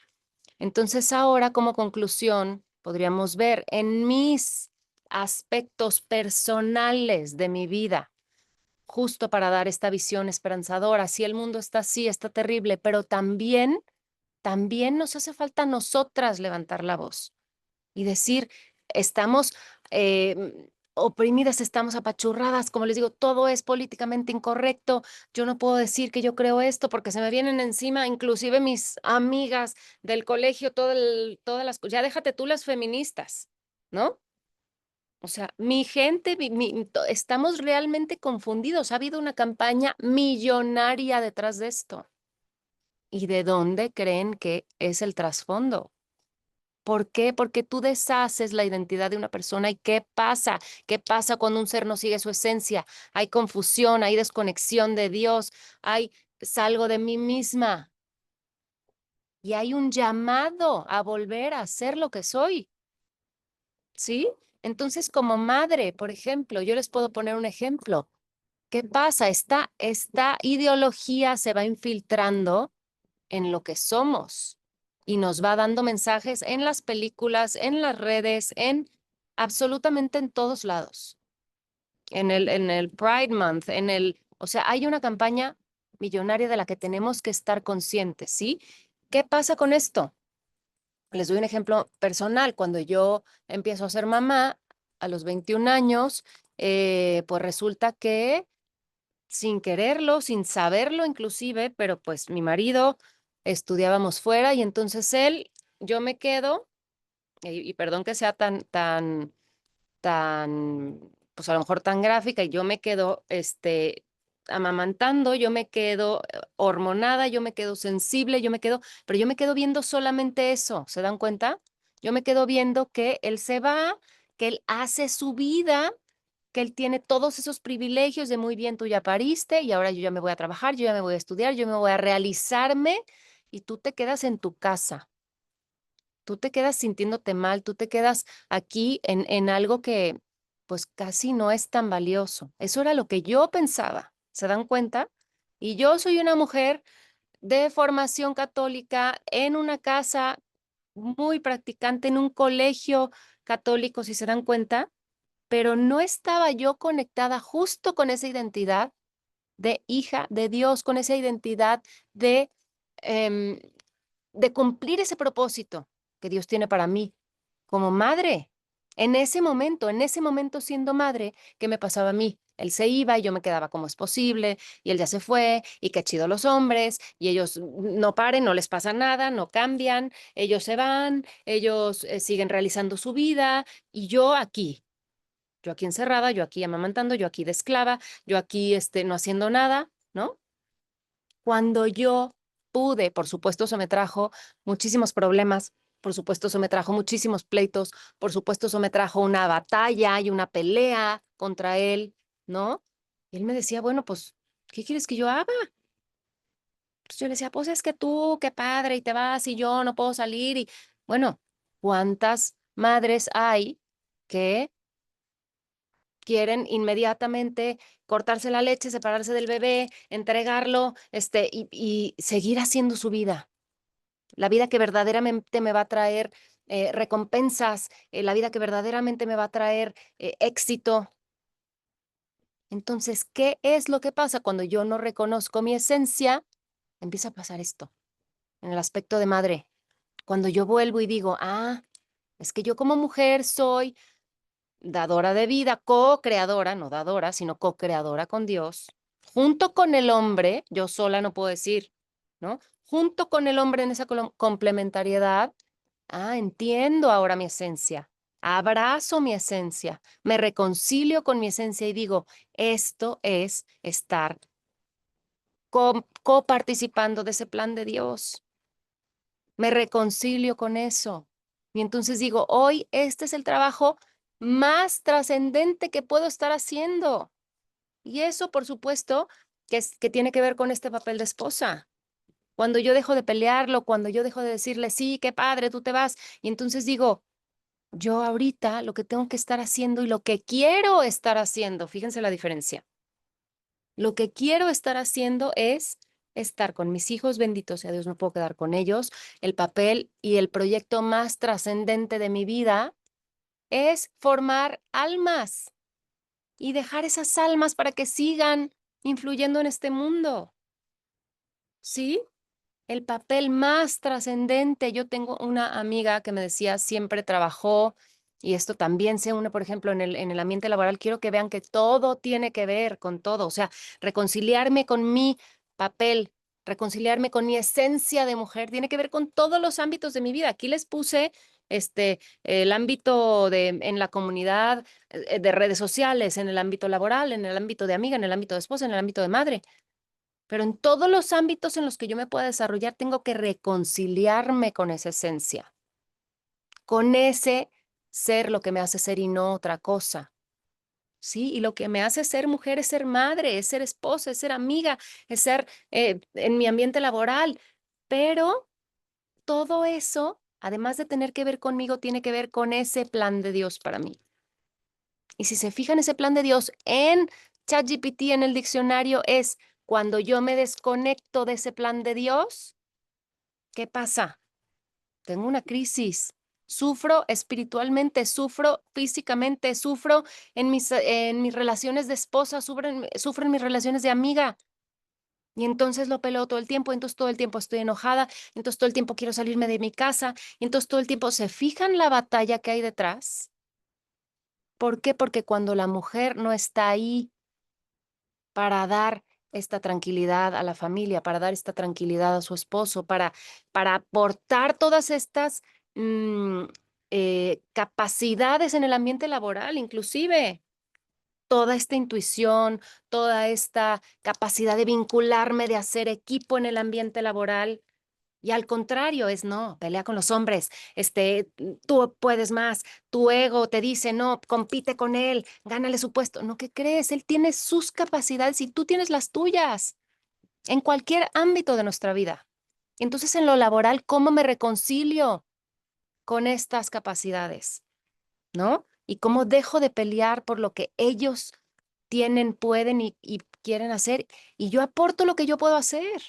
Entonces ahora, como conclusión, podríamos ver en mis aspectos personales de mi vida, justo para dar esta visión esperanzadora. Si el mundo está así, está terrible, pero también nos hace falta a nosotras levantar la voz y decir, estamos oprimidas, estamos apachurradas, como les digo, todo es políticamente incorrecto, yo no puedo decir que yo creo esto porque se me vienen encima, inclusive mis amigas del colegio, todas las, ya déjate tú las feministas, ¿no? O sea, mi gente, estamos realmente confundidos. Ha habido una campaña millonaria detrás de esto. ¿Y de dónde creen que es el trasfondo? ¿Por qué? Porque tú deshaces la identidad de una persona y ¿qué pasa? ¿Qué pasa cuando un ser no sigue su esencia? Hay confusión, hay desconexión de Dios, salgo de mí misma y hay un llamado a volver a ser lo que soy, ¿sí? Entonces, como madre, por ejemplo, yo les puedo poner un ejemplo. ¿Qué pasa? Esta ideología se va infiltrando en lo que somos y nos va dando mensajes en las películas, en las redes, en absolutamente en todos lados. En el Pride Month, o sea, hay una campaña millonaria de la que tenemos que estar conscientes, ¿sí? ¿Qué pasa con esto? Les doy un ejemplo personal. Cuando yo empiezo a ser mamá a los 21 años, pues resulta que sin quererlo, sin saberlo inclusive, pero pues mi marido estudiábamos fuera y entonces yo me quedo, y perdón que sea pues a lo mejor tan gráfica, y yo me quedo, amamantando, yo me quedo hormonada, yo me quedo sensible, pero yo me quedo viendo solamente eso, ¿se dan cuenta? Yo me quedo viendo que él se va, que él hace su vida, que él tiene todos esos privilegios de muy bien, tú ya pariste y ahora yo ya me voy a trabajar, yo ya me voy a estudiar, yo me voy a realizarme y tú te quedas en tu casa, tú te quedas sintiéndote mal, tú te quedas aquí en algo que pues casi no es tan valioso. Eso era lo que yo pensaba, ¿se dan cuenta? Y yo soy una mujer de formación católica en una casa muy practicante, en un colegio católico, si se dan cuenta, pero no estaba yo conectada justo con esa identidad de hija de Dios, con esa identidad de, em, de cumplir ese propósito que Dios tiene para mí como madre. En ese momento siendo madre, ¿qué me pasaba a mí? Él se iba y yo me quedaba como es posible, y él ya se fue, y qué chido los hombres, y ellos no paren, no les pasa nada, no cambian, ellos se van, ellos siguen realizando su vida, y yo aquí encerrada, yo aquí amamantando, yo aquí de esclava, yo aquí no haciendo nada, ¿no? Cuando yo pude, por supuesto, eso me trajo muchísimos problemas Por supuesto, eso me trajo muchísimos pleitos. Por supuesto, eso me trajo una batalla y una pelea contra él, ¿no? Y él me decía, bueno, pues, ¿qué quieres que yo haga? Pues yo le decía, pues es que tú, qué padre, y te vas y yo no puedo salir. Y bueno, ¿cuántas madres hay que quieren inmediatamente cortarse la leche, separarse del bebé, entregarlo, y seguir haciendo su vida? La vida que verdaderamente me va a traer recompensas, la vida que verdaderamente me va a traer éxito. Entonces, ¿qué es lo que pasa cuando yo no reconozco mi esencia? Empieza a pasar esto en el aspecto de madre. Cuando yo vuelvo y digo, es que yo como mujer soy dadora de vida, co-creadora, no dadora, sino co-creadora con Dios, junto con el hombre, yo sola no puedo decir, ¿no? Junto con el hombre en esa complementariedad, entiendo ahora mi esencia, abrazo mi esencia, me reconcilio con mi esencia y digo, esto es estar coparticipando de ese plan de Dios. Me reconcilio con eso. Y entonces digo, hoy este es el trabajo más trascendente que puedo estar haciendo. Y eso, por supuesto, que tiene que ver con este papel de esposa. Cuando yo dejo de pelearlo, cuando yo dejo de decirle, sí, qué padre, tú te vas. Y entonces digo, yo ahorita lo que tengo que estar haciendo y lo que quiero estar haciendo, fíjense la diferencia. Lo que quiero estar haciendo es estar con mis hijos, bendito sea Dios, me puedo quedar con ellos. El papel y el proyecto más trascendente de mi vida es formar almas y dejar esas almas para que sigan influyendo en este mundo. ¿Sí? El papel más trascendente. Yo tengo una amiga que me decía, siempre trabajó, y esto también se une, por ejemplo, en el ambiente laboral. Quiero que vean que todo tiene que ver con todo. O sea, reconciliarme con mi papel, reconciliarme con mi esencia de mujer, tiene que ver con todos los ámbitos de mi vida. Aquí les puse el ámbito en la comunidad, de redes sociales, en el ámbito laboral, en el ámbito de amiga, en el ámbito de esposa, en el ámbito de madre. Pero en todos los ámbitos en los que yo me pueda desarrollar, tengo que reconciliarme con esa esencia, con ese ser lo que me hace ser y no otra cosa. ¿Sí? Y lo que me hace ser mujer es ser madre, es ser esposa, es ser amiga, es ser en mi ambiente laboral. Pero todo eso, además de tener que ver conmigo, tiene que ver con ese plan de Dios para mí. Y si se fijan, ese plan de Dios en ChatGPT, en el diccionario, es cuando yo me desconecto de ese plan de Dios, ¿qué pasa? Tengo una crisis. Sufro espiritualmente, sufro físicamente, sufro en mis relaciones de esposa, sufro en mis relaciones de amiga. Y entonces lo peleo todo el tiempo, entonces todo el tiempo estoy enojada, entonces todo el tiempo quiero salirme de mi casa, y entonces todo el tiempo se fijan la batalla que hay detrás. ¿Por qué? Porque cuando la mujer no está ahí para dar esta tranquilidad a la familia, para dar esta tranquilidad a su esposo, para aportar todas estas capacidades en el ambiente laboral, inclusive toda esta intuición, toda esta capacidad de vincularme, de hacer equipo en el ambiente laboral. Y al contrario, no, pelea con los hombres, tú puedes más, tu ego te dice, no, compite con él, gánale su puesto. No, ¿qué crees? Él tiene sus capacidades y tú tienes las tuyas en cualquier ámbito de nuestra vida. Entonces, en lo laboral, ¿cómo me reconcilio con estas capacidades? ¿No? Y cómo dejo de pelear por lo que ellos tienen, pueden y quieren hacer, y yo aporto lo que yo puedo hacer.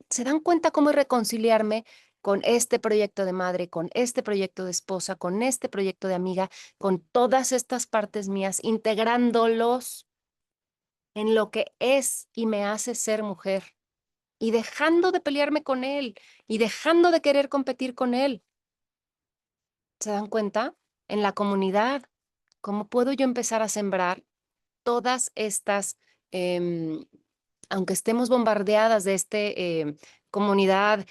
¿Se dan cuenta cómo reconciliarme con este proyecto de madre, con este proyecto de esposa, con este proyecto de amiga, con todas estas partes mías, integrándolos en lo que es y me hace ser mujer, y dejando de pelearme con él y dejando de querer competir con él? ¿Se dan cuenta? En la comunidad, ¿cómo puedo yo empezar a sembrar todas estas, aunque estemos bombardeadas de comunidad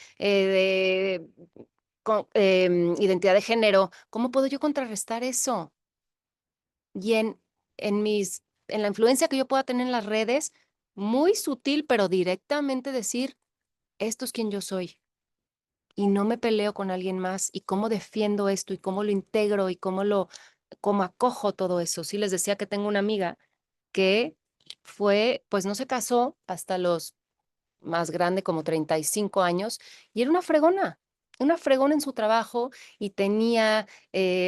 identidad de género, ¿cómo puedo yo contrarrestar eso? Y en la influencia que yo pueda tener en las redes, muy sutil, pero directamente decir, esto es quien yo soy. y no me peleo con alguien más y cómo defiendo esto y cómo lo integro y cómo acojo todo eso. Sí, les decía que tengo una amiga que pues no se casó hasta los más grande, como 35 años, y era una fregona en su trabajo y tenía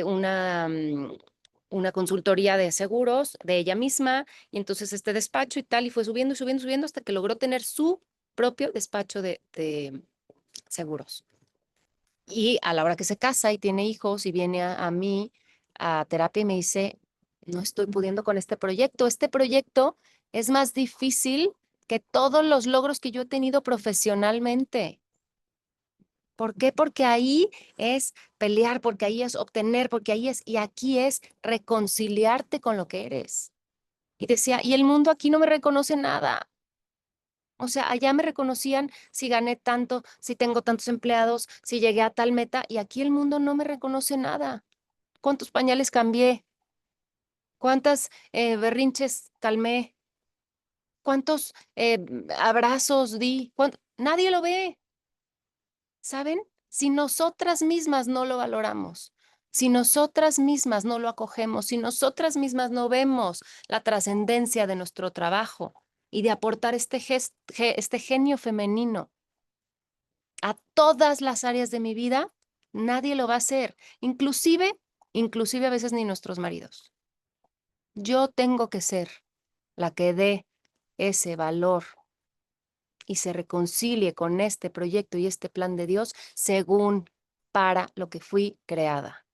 una consultoría de seguros de ella misma, y entonces este despacho y tal, y fue subiendo y subiendo y subiendo hasta que logró tener su propio despacho de seguros. Y a la hora que se casa y tiene hijos y viene a mí a terapia y me dice, no estoy pudiendo con este proyecto. Este proyecto es más difícil que todos los logros que yo he tenido profesionalmente. ¿Por qué? Porque ahí es pelear, porque ahí es obtener, porque ahí es, y aquí es reconciliarte con lo que eres. Y decía, y el mundo aquí no me reconoce nada. O sea, allá me reconocían si gané tanto, si tengo tantos empleados, si llegué a tal meta, y aquí el mundo no me reconoce nada. ¿Cuántos pañales cambié? ¿Cuántas berrinches calmé? ¿Cuántos abrazos di? Nadie lo ve, ¿saben? Si nosotras mismas no lo valoramos, si nosotras mismas no lo acogemos, si nosotras mismas no vemos la trascendencia de nuestro trabajo y de aportar este genio femenino a todas las áreas de mi vida, nadie lo va a hacer, inclusive a veces ni nuestros maridos. Yo tengo que ser la que dé ese valor y se reconcilie con este proyecto y este plan de Dios según para lo que fui creada,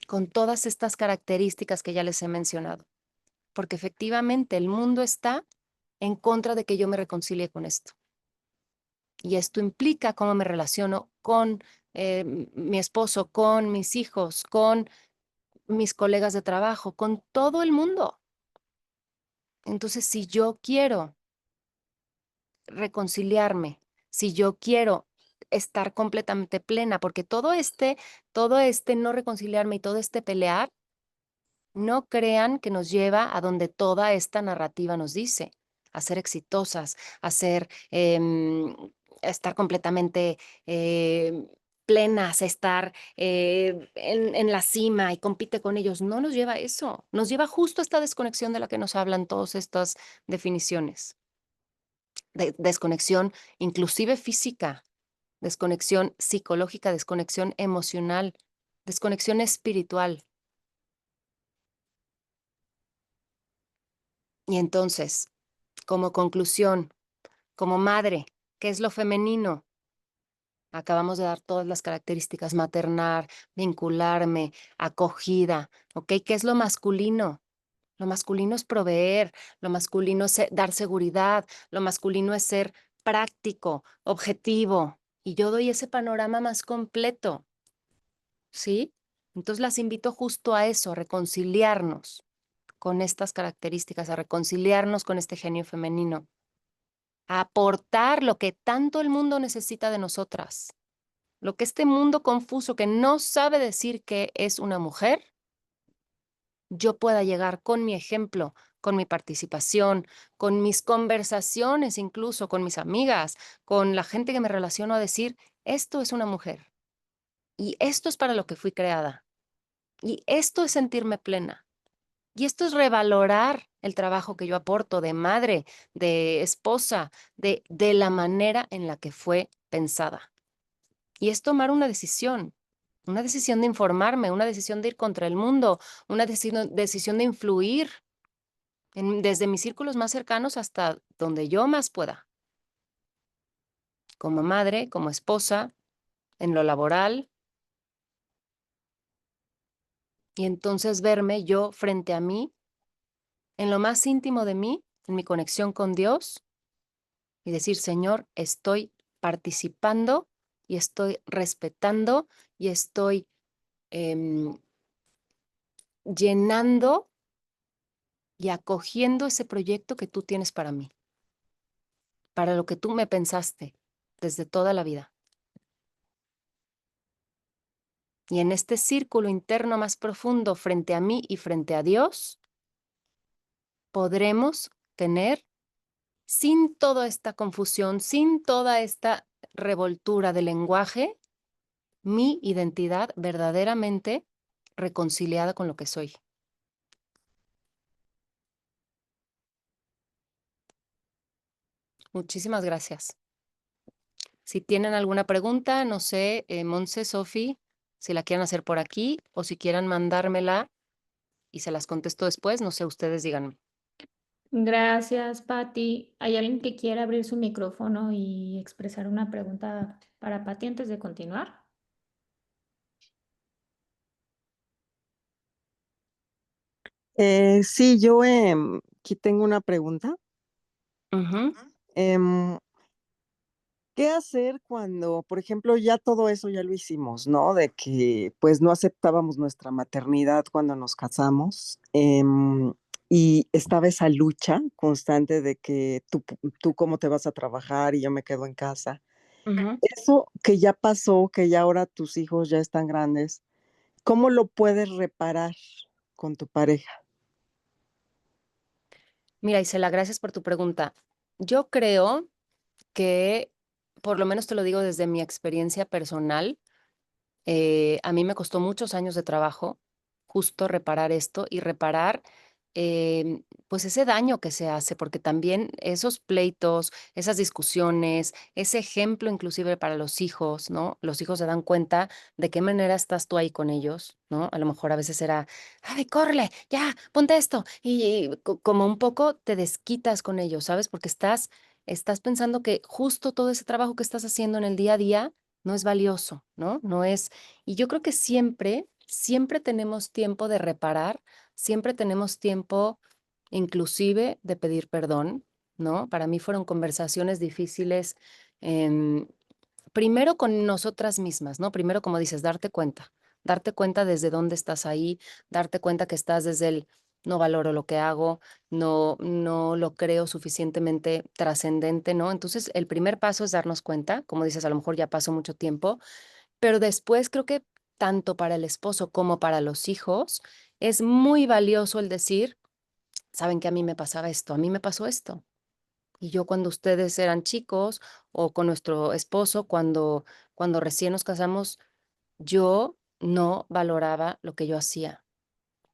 con todas estas características que ya les he mencionado, porque efectivamente el mundo está en contra de que yo me reconcilie con esto. Y esto implica cómo me relaciono con mi esposo, con mis hijos, con mis colegas de trabajo, con todo el mundo. Entonces, si yo quiero reconciliarme, si yo quiero estar completamente plena, porque todo este no reconciliarme y todo este pelear, no crean que nos lleva a donde toda esta narrativa nos dice, a ser exitosas, a ser, estar completamente plenas, estar en la cima y compite con ellos. No nos lleva a eso, nos lleva justo a esta desconexión de la que nos hablan todas estas definiciones. Desconexión inclusive física, desconexión psicológica, desconexión emocional, desconexión espiritual. Y entonces, como conclusión, como madre, ¿qué es lo femenino? Acabamos de dar todas las características: maternar, vincularme, acogida, ¿ok? ¿Qué es lo masculino? Lo masculino es proveer, lo masculino es dar seguridad, lo masculino es ser práctico, objetivo. Y yo doy ese panorama más completo, ¿sí? Entonces las invito justo a eso, a reconciliarnos con estas características, a reconciliarnos con este genio femenino, a aportar lo que tanto el mundo necesita de nosotras, lo que este mundo confuso que no sabe decir que es una mujer, yo pueda llegar con mi ejemplo, con mi participación, con mis conversaciones, incluso con mis amigas, con la gente que me relaciono, a decir, esto es una mujer y esto es para lo que fui creada y esto es sentirme plena y esto es revalorar el trabajo que yo aporto de madre, de esposa, de la manera en la que fue pensada. Y es tomar una decisión de informarme, una decisión de ir contra el mundo, una decisión de influir desde mis círculos más cercanos hasta donde yo más pueda. Como madre, como esposa, en lo laboral. Y entonces verme yo frente a mí, en lo más íntimo de mí, en mi conexión con Dios, y decir, Señor, estoy participando y estoy respetando y estoy llenando y acogiendo ese proyecto que tú tienes para mí, para lo que tú me pensaste desde toda la vida. Y en este círculo interno más profundo frente a mí y frente a Dios, podremos tener, sin toda esta confusión, sin toda esta revoltura de lenguaje mi identidad verdaderamente reconciliada con lo que soy. Muchísimas gracias. Si tienen alguna pregunta, no sé, Monse, Sofi, si la quieren hacer por aquí o si quieran mandármela y se las contesto después, no sé, ustedes díganme. Gracias, Patti. ¿Hay alguien que quiera abrir su micrófono y expresar una pregunta para Patti antes de continuar? Sí, yo aquí tengo una pregunta. Ujú. Em, ¿Qué hacer cuando, por ejemplo, ya todo eso ya lo hicimos, ¿no? De que pues no aceptábamos nuestra maternidad cuando nos casamos, y estaba esa lucha constante de que tú cómo te vas a trabajar y yo me quedo en casa. Ujú. Eso que ya pasó, que ya ahora tus hijos ya están grandes, ¿cómo lo puedes reparar con tu pareja? Mira, Isela, gracias por tu pregunta. Yo creo que, por lo menos te lo digo desde mi experiencia personal, a mí me costó muchos años de trabajo justo reparar esto y reparar pues ese daño que se hace, porque también esos pleitos, esas discusiones, ese ejemplo inclusive para los hijos, ¿no? Los hijos se dan cuenta de qué manera estás tú ahí con ellos, ¿no? A lo mejor a veces era, ay, córrele, ya, ponte esto, y como un poco te desquitas con ellos, ¿sabes? Porque estás pensando que justo todo ese trabajo que estás haciendo en el día a día no es valioso, ¿no? No es, y yo creo que siempre tenemos tiempo de reparar, siempre tenemos tiempo inclusive de pedir perdón, ¿no? Para mí fueron conversaciones difíciles, em, primero con nosotras mismas, ¿no? Primero, como dices, darte cuenta desde dónde estás ahí, darte cuenta que estás desde el no valoro lo que hago, no lo creo suficientemente trascendente, ¿no? Entonces, el primer paso es darnos cuenta, como dices, a lo mejor ya pasó mucho tiempo, pero después creo que tanto para el esposo como para los hijos es muy valioso el decir, saben que a mí me pasaba esto, a mí me pasó esto. Y yo cuando ustedes eran chicos o con nuestro esposo, cuando recién nos casamos, yo no valoraba lo que yo hacía,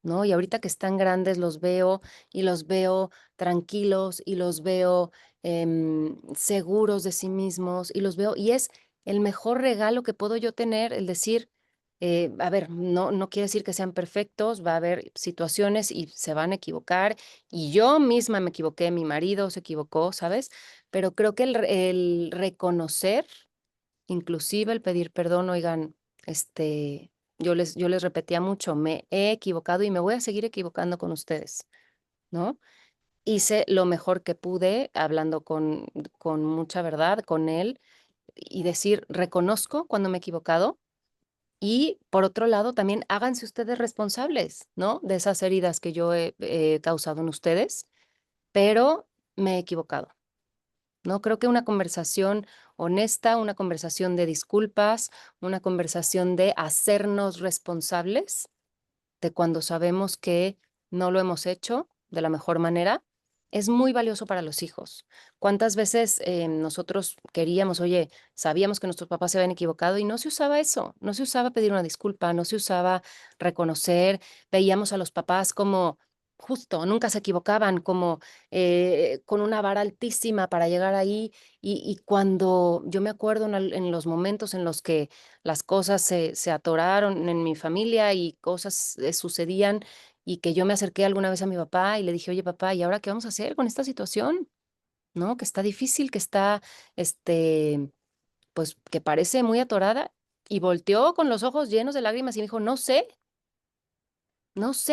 ¿no? Y ahorita que están grandes los veo y los veo tranquilos y los veo seguros de sí mismos y los veo, y es el mejor regalo que puedo yo tener, el decir, a ver, no quiere decir que sean perfectos, va a haber situaciones y se van a equivocar, y yo misma me equivoqué, mi marido se equivocó, ¿sabes? Pero creo que el reconocer, inclusive el pedir perdón, oigan, yo les repetía mucho, me he equivocado y me voy a seguir equivocando con ustedes, ¿no? Hice lo mejor que pude, hablando con mucha verdad con él, y decir, reconozco cuando me he equivocado, y por otro lado, también háganse ustedes responsables, ¿no? De esas heridas que yo he causado en ustedes, pero me he equivocado. ¿No? Creo que una conversación honesta, una conversación de disculpas, una conversación de hacernos responsables de cuando sabemos que no lo hemos hecho de la mejor manera, es muy valioso para los hijos. ¿Cuántas veces nosotros queríamos, oye, sabíamos que nuestros papás se habían equivocado y no se usaba eso, no se usaba pedir una disculpa, no se usaba reconocer, veíamos a los papás como justo, nunca se equivocaban, como con una vara altísima para llegar ahí, y cuando yo me acuerdo en los momentos en los que las cosas se atoraron en mi familia y cosas sucedían, y que yo me acerqué alguna vez a mi papá y le dije, oye papá, ¿y ahora qué vamos a hacer con esta situación? ¿No? Que está difícil, que está, pues que parece muy atorada, y volteó con los ojos llenos de lágrimas y me dijo, no sé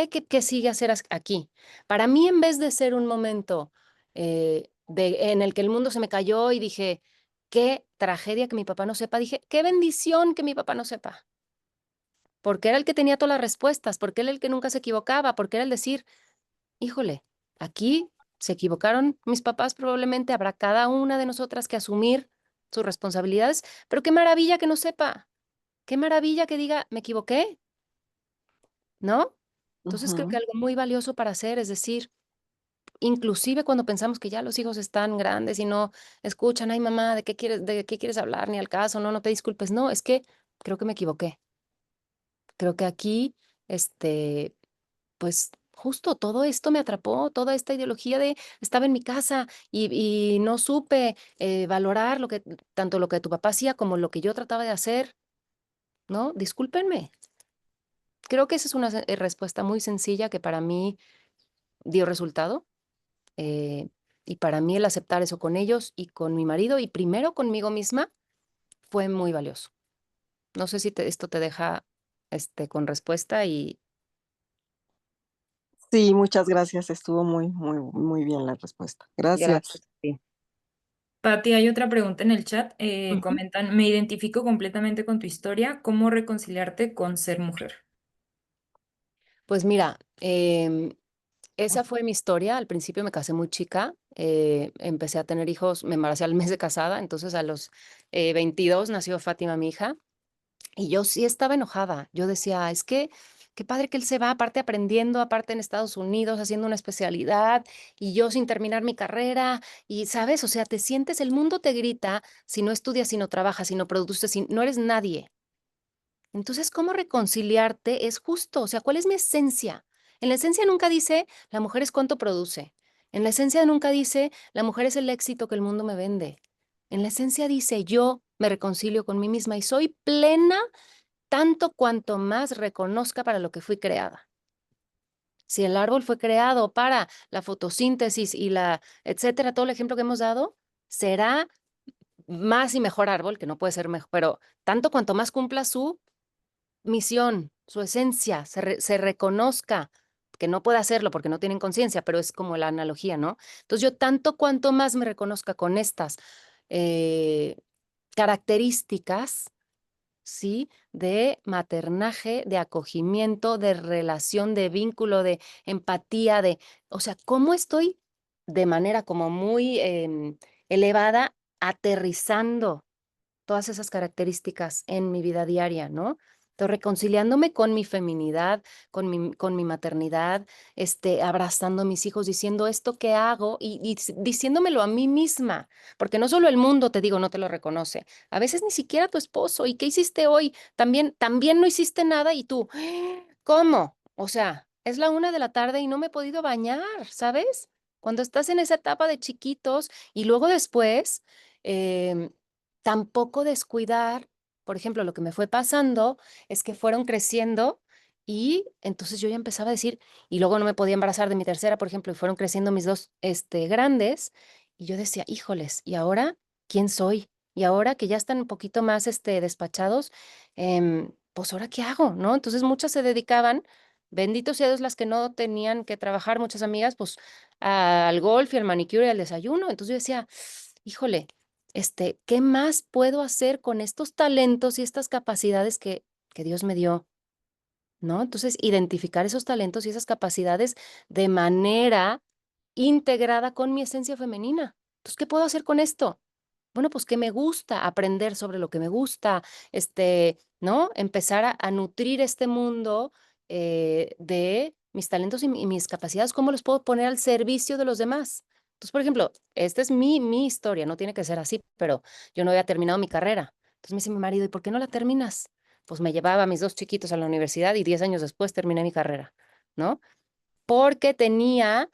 qué sigue hacer aquí. Para mí, en vez de ser un momento en el que el mundo se me cayó y dije, qué tragedia que mi papá no sepa, dije, qué bendición que mi papá no sepa, porque era el que tenía todas las respuestas, porque era el que nunca se equivocaba, porque era el decir, híjole, aquí se equivocaron mis papás, probablemente habrá cada una de nosotras que asumir sus responsabilidades, pero qué maravilla que no sepa, qué maravilla que diga, me equivoqué, ¿no? Entonces creo que Ujú. algo muy valioso para hacer es decir, inclusive cuando pensamos que ya los hijos están grandes y no escuchan, ay mamá, de qué quieres hablar? Ni al caso, no, no te disculpes. No, es que creo que me equivoqué. Creo que aquí, pues justo todo esto me atrapó, toda esta ideología de estaba en mi casa y no supe valorar tanto lo que tu papá hacía como lo que yo trataba de hacer, ¿no? Discúlpenme. Creo que esa es una respuesta muy sencilla que para mí dio resultado. eh, y para mí el aceptar eso con ellos y con mi marido y primero conmigo misma fue muy valioso. No sé si esto te deja con respuesta y Sí, muchas gracias. Estuvo muy, muy, muy bien la respuesta. gracias. Gracias. Sí. Pati, hay otra pregunta en el chat. Ujú. Comentan, me identifico completamente con tu historia. ¿Cómo reconciliarte con ser mujer? Pues mira, esa fue mi historia. Al principio me casé muy chica, empecé a tener hijos, me embaracé al mes de casada, entonces a los 22 nació Fátima, mi hija, y yo sí estaba enojada. Yo decía, es que qué padre que él se va, aparte aprendiendo, aparte en Estados Unidos, haciendo una especialidad, y yo sin terminar mi carrera, y sabes, o sea, te sientes, el mundo te grita si no estudias, si no trabajas, si no produces, si no eres nadie. Entonces, ¿cómo reconciliarte? Es justo, o sea, ¿cuál es mi esencia? En la esencia nunca dice, la mujer es cuánto produce. En la esencia nunca dice, la mujer es el éxito que el mundo me vende. En la esencia dice, yo me reconcilio con mí misma y soy plena tanto cuanto más reconozca para lo que fui creada. Si el árbol fue creado para la fotosíntesis y la, etcétera, todo el ejemplo que hemos dado, será más y mejor árbol, que no puede ser mejor, pero tanto cuanto más cumpla su misión, su esencia, se reconozca, que no puede hacerlo porque no tienen conciencia, pero es como la analogía, ¿no? Entonces yo tanto cuanto más me reconozca con estas eh, características, ¿sí? De maternaje, de acogimiento, de relación, de vínculo, de empatía, o sea, cómo estoy de manera como muy elevada aterrizando todas esas características en mi vida diaria, ¿no? Entonces, reconciliándome con mi feminidad, con mi maternidad, abrazando a mis hijos, diciendo esto que hago y diciéndomelo a mí misma, porque no solo el mundo, te digo, no te lo reconoce. A veces ni siquiera tu esposo. ¿Y qué hiciste hoy? También no hiciste nada y tú, ¿cómo? O sea, es la 1 de la tarde y no me he podido bañar, ¿sabes? Cuando estás en esa etapa de chiquitos y luego después, em, tampoco descuidar, por ejemplo, lo que me fue pasando es que fueron creciendo y entonces yo ya empezaba a decir, y luego no me podía embarazar de mi tercera, por ejemplo, y fueron creciendo mis dos, grandes, y yo decía, híjoles, ¿y ahora quién soy? Y ahora que ya están un poquito más, despachados, pues ahora qué hago, ¿no? Entonces muchas se dedicaban, benditos sea Dios las que no tenían que trabajar, muchas amigas, pues al golf y al manicure y al desayuno. Entonces yo decía, híjole, ¿qué más puedo hacer con estos talentos y estas capacidades que Dios me dio? ¿No? Entonces, identificar esos talentos y esas capacidades de manera integrada con mi esencia femenina. Entonces, ¿qué puedo hacer con esto? Bueno, pues que me gusta aprender sobre lo que me gusta, ¿no? Empezar a nutrir este mundo de mis talentos y mis capacidades, ¿cómo los puedo poner al servicio de los demás? Entonces, por ejemplo, esta es mi historia, no tiene que ser así, pero yo no había terminado mi carrera. Entonces me dice mi marido, ¿y por qué no la terminas? Pues me llevaba a mis dos chiquitos a la universidad y 10 años después terminé mi carrera, ¿no? Porque tenía,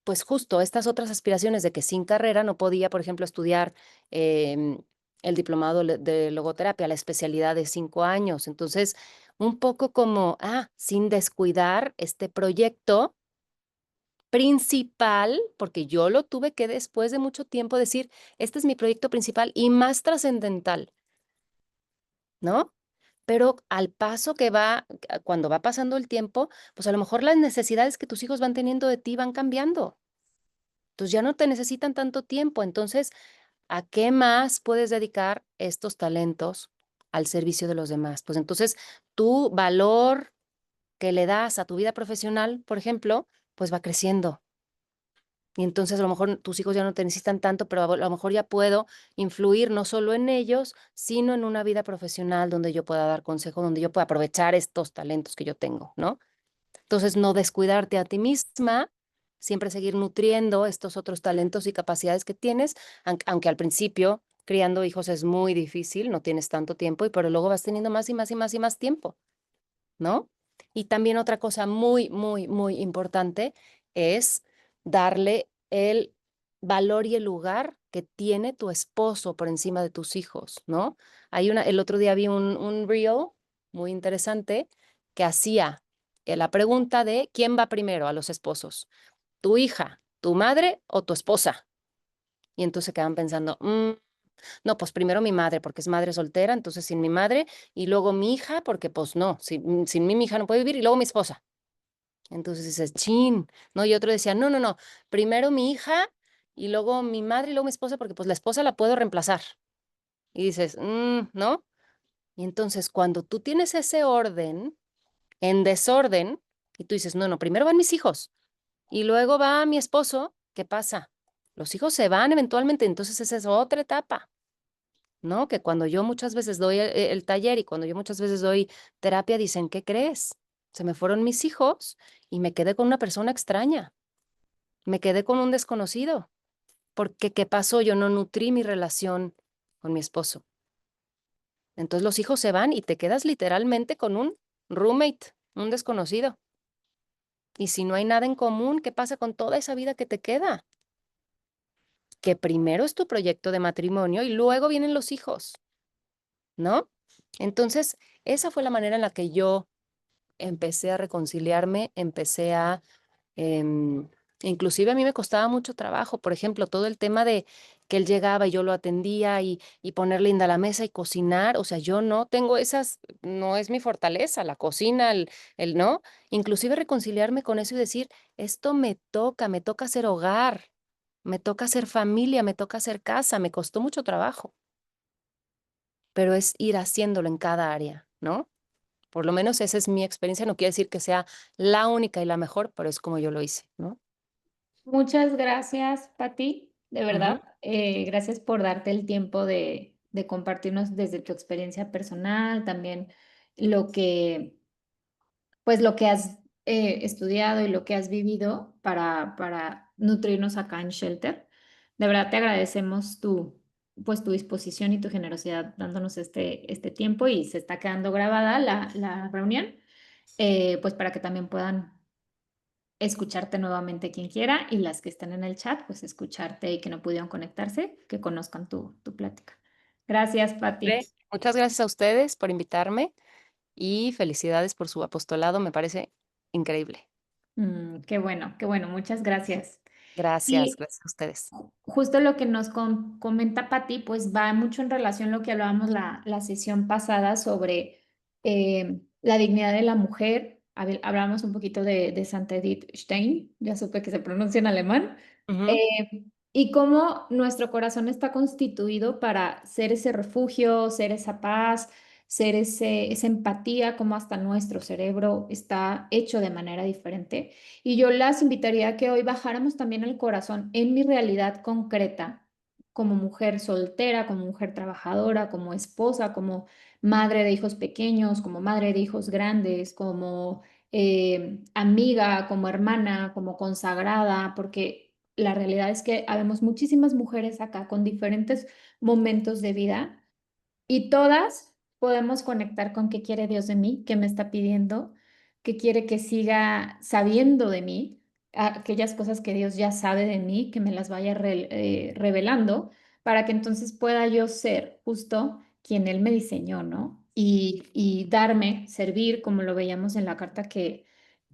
pues justo estas otras aspiraciones de que sin carrera no podía, por ejemplo, estudiar el diplomado de logoterapia, la especialidad de 5 años. Entonces, un poco como, sin descuidar este proyecto principal, porque yo lo tuve que después de mucho tiempo decir, este es mi proyecto principal y más trascendental, ¿no? Pero al paso que va, cuando va pasando el tiempo, pues a lo mejor las necesidades que tus hijos van teniendo de ti van cambiando. Entonces ya no te necesitan tanto tiempo. Entonces, ¿a qué más puedes dedicar estos talentos al servicio de los demás? Pues entonces tu valor que le das a tu vida profesional, por ejemplo, pues va creciendo. Y entonces a lo mejor tus hijos ya no te necesitan tanto, pero a lo mejor ya puedo influir no solo en ellos, sino en una vida profesional donde yo pueda dar consejo, donde yo pueda aprovechar estos talentos que yo tengo, ¿no? Entonces, no descuidarte a ti misma siempre seguir nutriendo estos otros talentos y capacidades que tienes, aunque al principio criando hijos es muy difícil, no tienes tanto tiempo, pero luego vas teniendo más y más y más y más tiempo, ¿no? Y también otra cosa muy, muy, muy importante es darle el valor y el lugar que tiene tu esposo por encima de tus hijos, ¿no? El otro día vi un reel muy interesante que hacía la pregunta de ¿quién va primero a los esposos? ¿Tu hija, tu madre o tu esposa? Y entonces se quedan pensando, no, pues primero mi madre, porque es madre soltera, entonces sin mi madre, y luego mi hija, porque pues no, sin mí mi hija no puede vivir, y luego mi esposa. Entonces dices, chin, ¿no? Y otro decía, no, no, no, primero mi hija, y luego mi madre, y luego mi esposa, porque pues la esposa la puedo reemplazar. Y dices, ¿no? Y entonces cuando tú tienes ese orden en desorden, y tú dices, no, no, primero van mis hijos, y luego va mi esposo, ¿qué pasa? Los hijos se van eventualmente, entonces esa es otra etapa. ¿No? Que cuando yo muchas veces doy el taller y cuando yo muchas veces doy terapia, dicen, ¿qué crees? Se me fueron mis hijos y me quedé con una persona extraña, me quedé con un desconocido, porque ¿qué pasó? Yo no nutrí mi relación con mi esposo. Entonces los hijos se van y te quedas literalmente con un roommate, un desconocido. Y si no hay nada en común, ¿qué pasa con toda esa vida que te queda? Que primero es tu proyecto de matrimonio y luego vienen los hijos, ¿no? Entonces, esa fue la manera en la que yo empecé a reconciliarme, em, inclusive a mí me costaba mucho trabajo, por ejemplo, todo el tema de que él llegaba y yo lo atendía y poner linda la mesa y cocinar, o sea, yo no tengo no es mi fortaleza, la cocina, ¿no? Inclusive reconciliarme con eso y decir, esto me toca ser hogar, me toca ser familia, me toca ser casa, me costó mucho trabajo, pero es ir haciéndolo en cada área, ¿no? Por lo menos esa es mi experiencia. No quiere decir que sea la única y la mejor, pero es como yo lo hice, ¿no? Muchas gracias, Pati, de Ujú. verdad. Gracias por darte el tiempo de compartirnos desde tu experiencia personal, también lo que, pues lo que has estudiado y lo que has vivido para nutrirnos acá en Shelter. De verdad te agradecemos pues tu disposición y tu generosidad dándonos este tiempo y se está quedando grabada la reunión, pues para que también puedan escucharte nuevamente quien quiera y las que estén en el chat, pues escucharte y que no pudieron conectarse, que conozcan tu plática. Gracias, Pati. Muchas gracias a ustedes por invitarme y felicidades por su apostolado. Me parece increíble. Qué bueno, muchas gracias. Gracias, Y gracias a ustedes. justo lo que nos comenta Patti, pues va mucho en relación a lo que hablábamos la sesión pasada sobre la dignidad de la mujer. Hablábamos un poquito de Santa Edith Stein, ya supe que se pronuncia en alemán, Ujú. y cómo nuestro corazón está constituido para ser ese refugio, ser esa paz, ser esa empatía, como hasta nuestro cerebro está hecho de manera diferente. Y yo las invitaría a que hoy bajáramos también el corazón en mi realidad concreta, como mujer soltera, como mujer trabajadora, como esposa, como madre de hijos pequeños, como madre de hijos grandes, como amiga, como hermana, como consagrada, porque la realidad es que habemos muchísimas mujeres acá con diferentes momentos de vida y todas podemos conectar con qué quiere Dios de mí, qué me está pidiendo, qué quiere que siga sabiendo de mí, aquellas cosas que Dios ya sabe de mí, que me las vaya revelando, para que entonces pueda yo ser justo quien Él me diseñó, ¿no? Y darme, servir, como lo veíamos en la carta que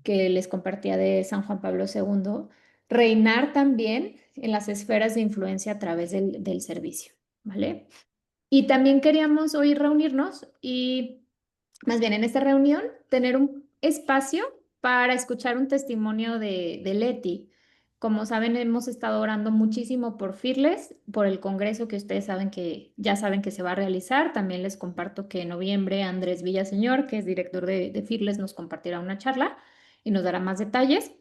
les compartía de San Juan Pablo II, reinar también en las esferas de influencia a través del servicio, ¿vale? Y también queríamos hoy reunirnos y, más bien en esta reunión, tener un espacio para escuchar un testimonio de Leti. Como saben, hemos estado orando muchísimo por Fearless, por el congreso que ustedes ya saben que se va a realizar. También les comparto que en noviembre Andrés Villaseñor, que es director de Fearless, nos compartirá una charla y nos dará más detalles.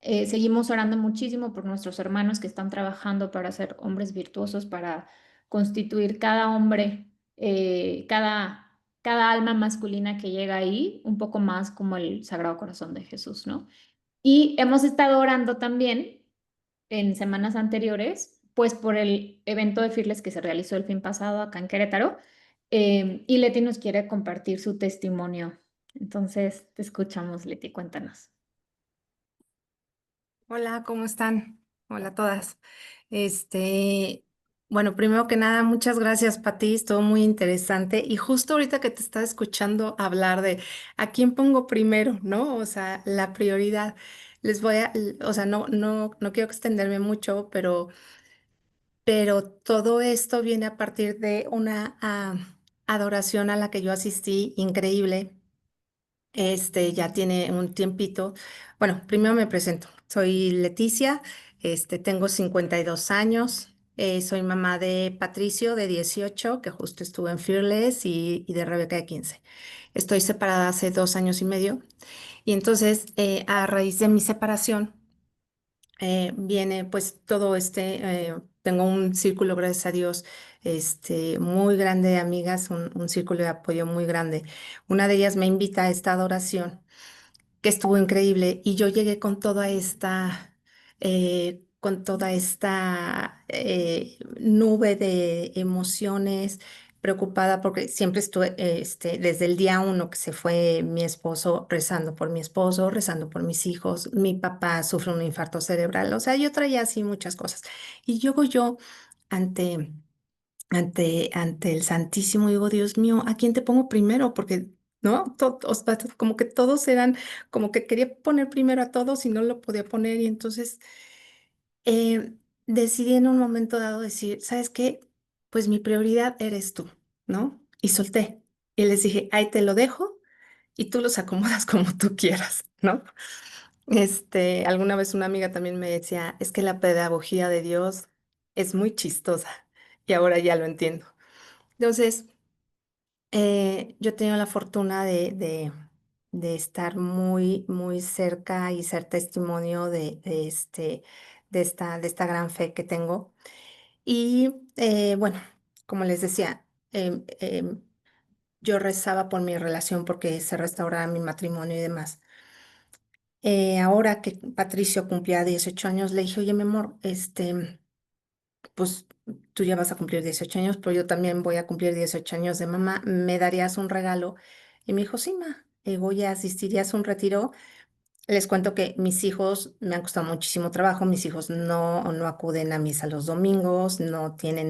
Seguimos orando muchísimo por nuestros hermanos que están trabajando para ser hombres virtuosos, para constituir cada hombre, cada alma masculina que llega ahí, un poco más como el Sagrado Corazón de Jesús, ¿no? Y hemos estado orando también en semanas anteriores, pues por el evento de Fearless que se realizó el fin pasado acá en Querétaro. Y Leti nos quiere compartir su testimonio. Entonces, te escuchamos, Leti, cuéntanos. Hola, ¿cómo están? Hola a todas. Bueno, primero que nada, muchas gracias, Pati, estuvo muy interesante. Y justo ahorita que te estaba escuchando hablar de a quién pongo primero, ¿no? O sea, la prioridad. O sea, no quiero extenderme mucho, pero todo esto viene a partir de una adoración a la que yo asistí, increíble. Ya tiene un tiempito. Bueno, primero me presento. Soy Leticia, tengo 52 años. Soy mamá de Patricio, de 18, que justo estuvo en Fearless, y de Rebeca, de 15. Estoy separada hace 2 años y medio. Y entonces, a raíz de mi separación, viene pues todo tengo un círculo, gracias a Dios, muy grande de amigas, un círculo de apoyo muy grande. Una de ellas me invita a esta adoración que estuvo increíble y yo llegué con toda esta nube de emociones, preocupada porque siempre estuve, desde el día uno que se fue mi esposo, rezando por mi esposo, rezando por mis hijos, mi papá sufre un infarto cerebral, o sea, yo traía así muchas cosas. Y llego yo ante ante el Santísimo y digo, Dios mío, ¿a quién te pongo primero? Porque, ¿no? O sea, como que todos eran, como que quería poner primero a todos y no lo podía poner. Y entonces decidí en un momento dado decir, ¿sabes qué? Pues mi prioridad eres tú, ¿no? Y solté. Y les dije, ahí te lo dejo y tú los acomodas como tú quieras, ¿no? Alguna vez una amiga también me decía, es que la pedagogía de Dios es muy chistosa y ahora ya lo entiendo. Entonces, yo he tenido la fortuna de estar muy, muy cerca y ser testimonio de esta gran fe que tengo. Y bueno, como les decía, yo rezaba por mi relación porque se restaurara mi matrimonio y demás. Ahora que Patricio cumplía 18 años, le dije, oye, mi amor, pues tú ya vas a cumplir 18 años, pero yo también voy a cumplir 18 años de mamá, ¿me darías un regalo? Y me dijo, sí, ma, voy a asistirías a un retiro. Les cuento que mis hijos me han costado muchísimo trabajo, mis hijos no acuden a misa los domingos, no tienen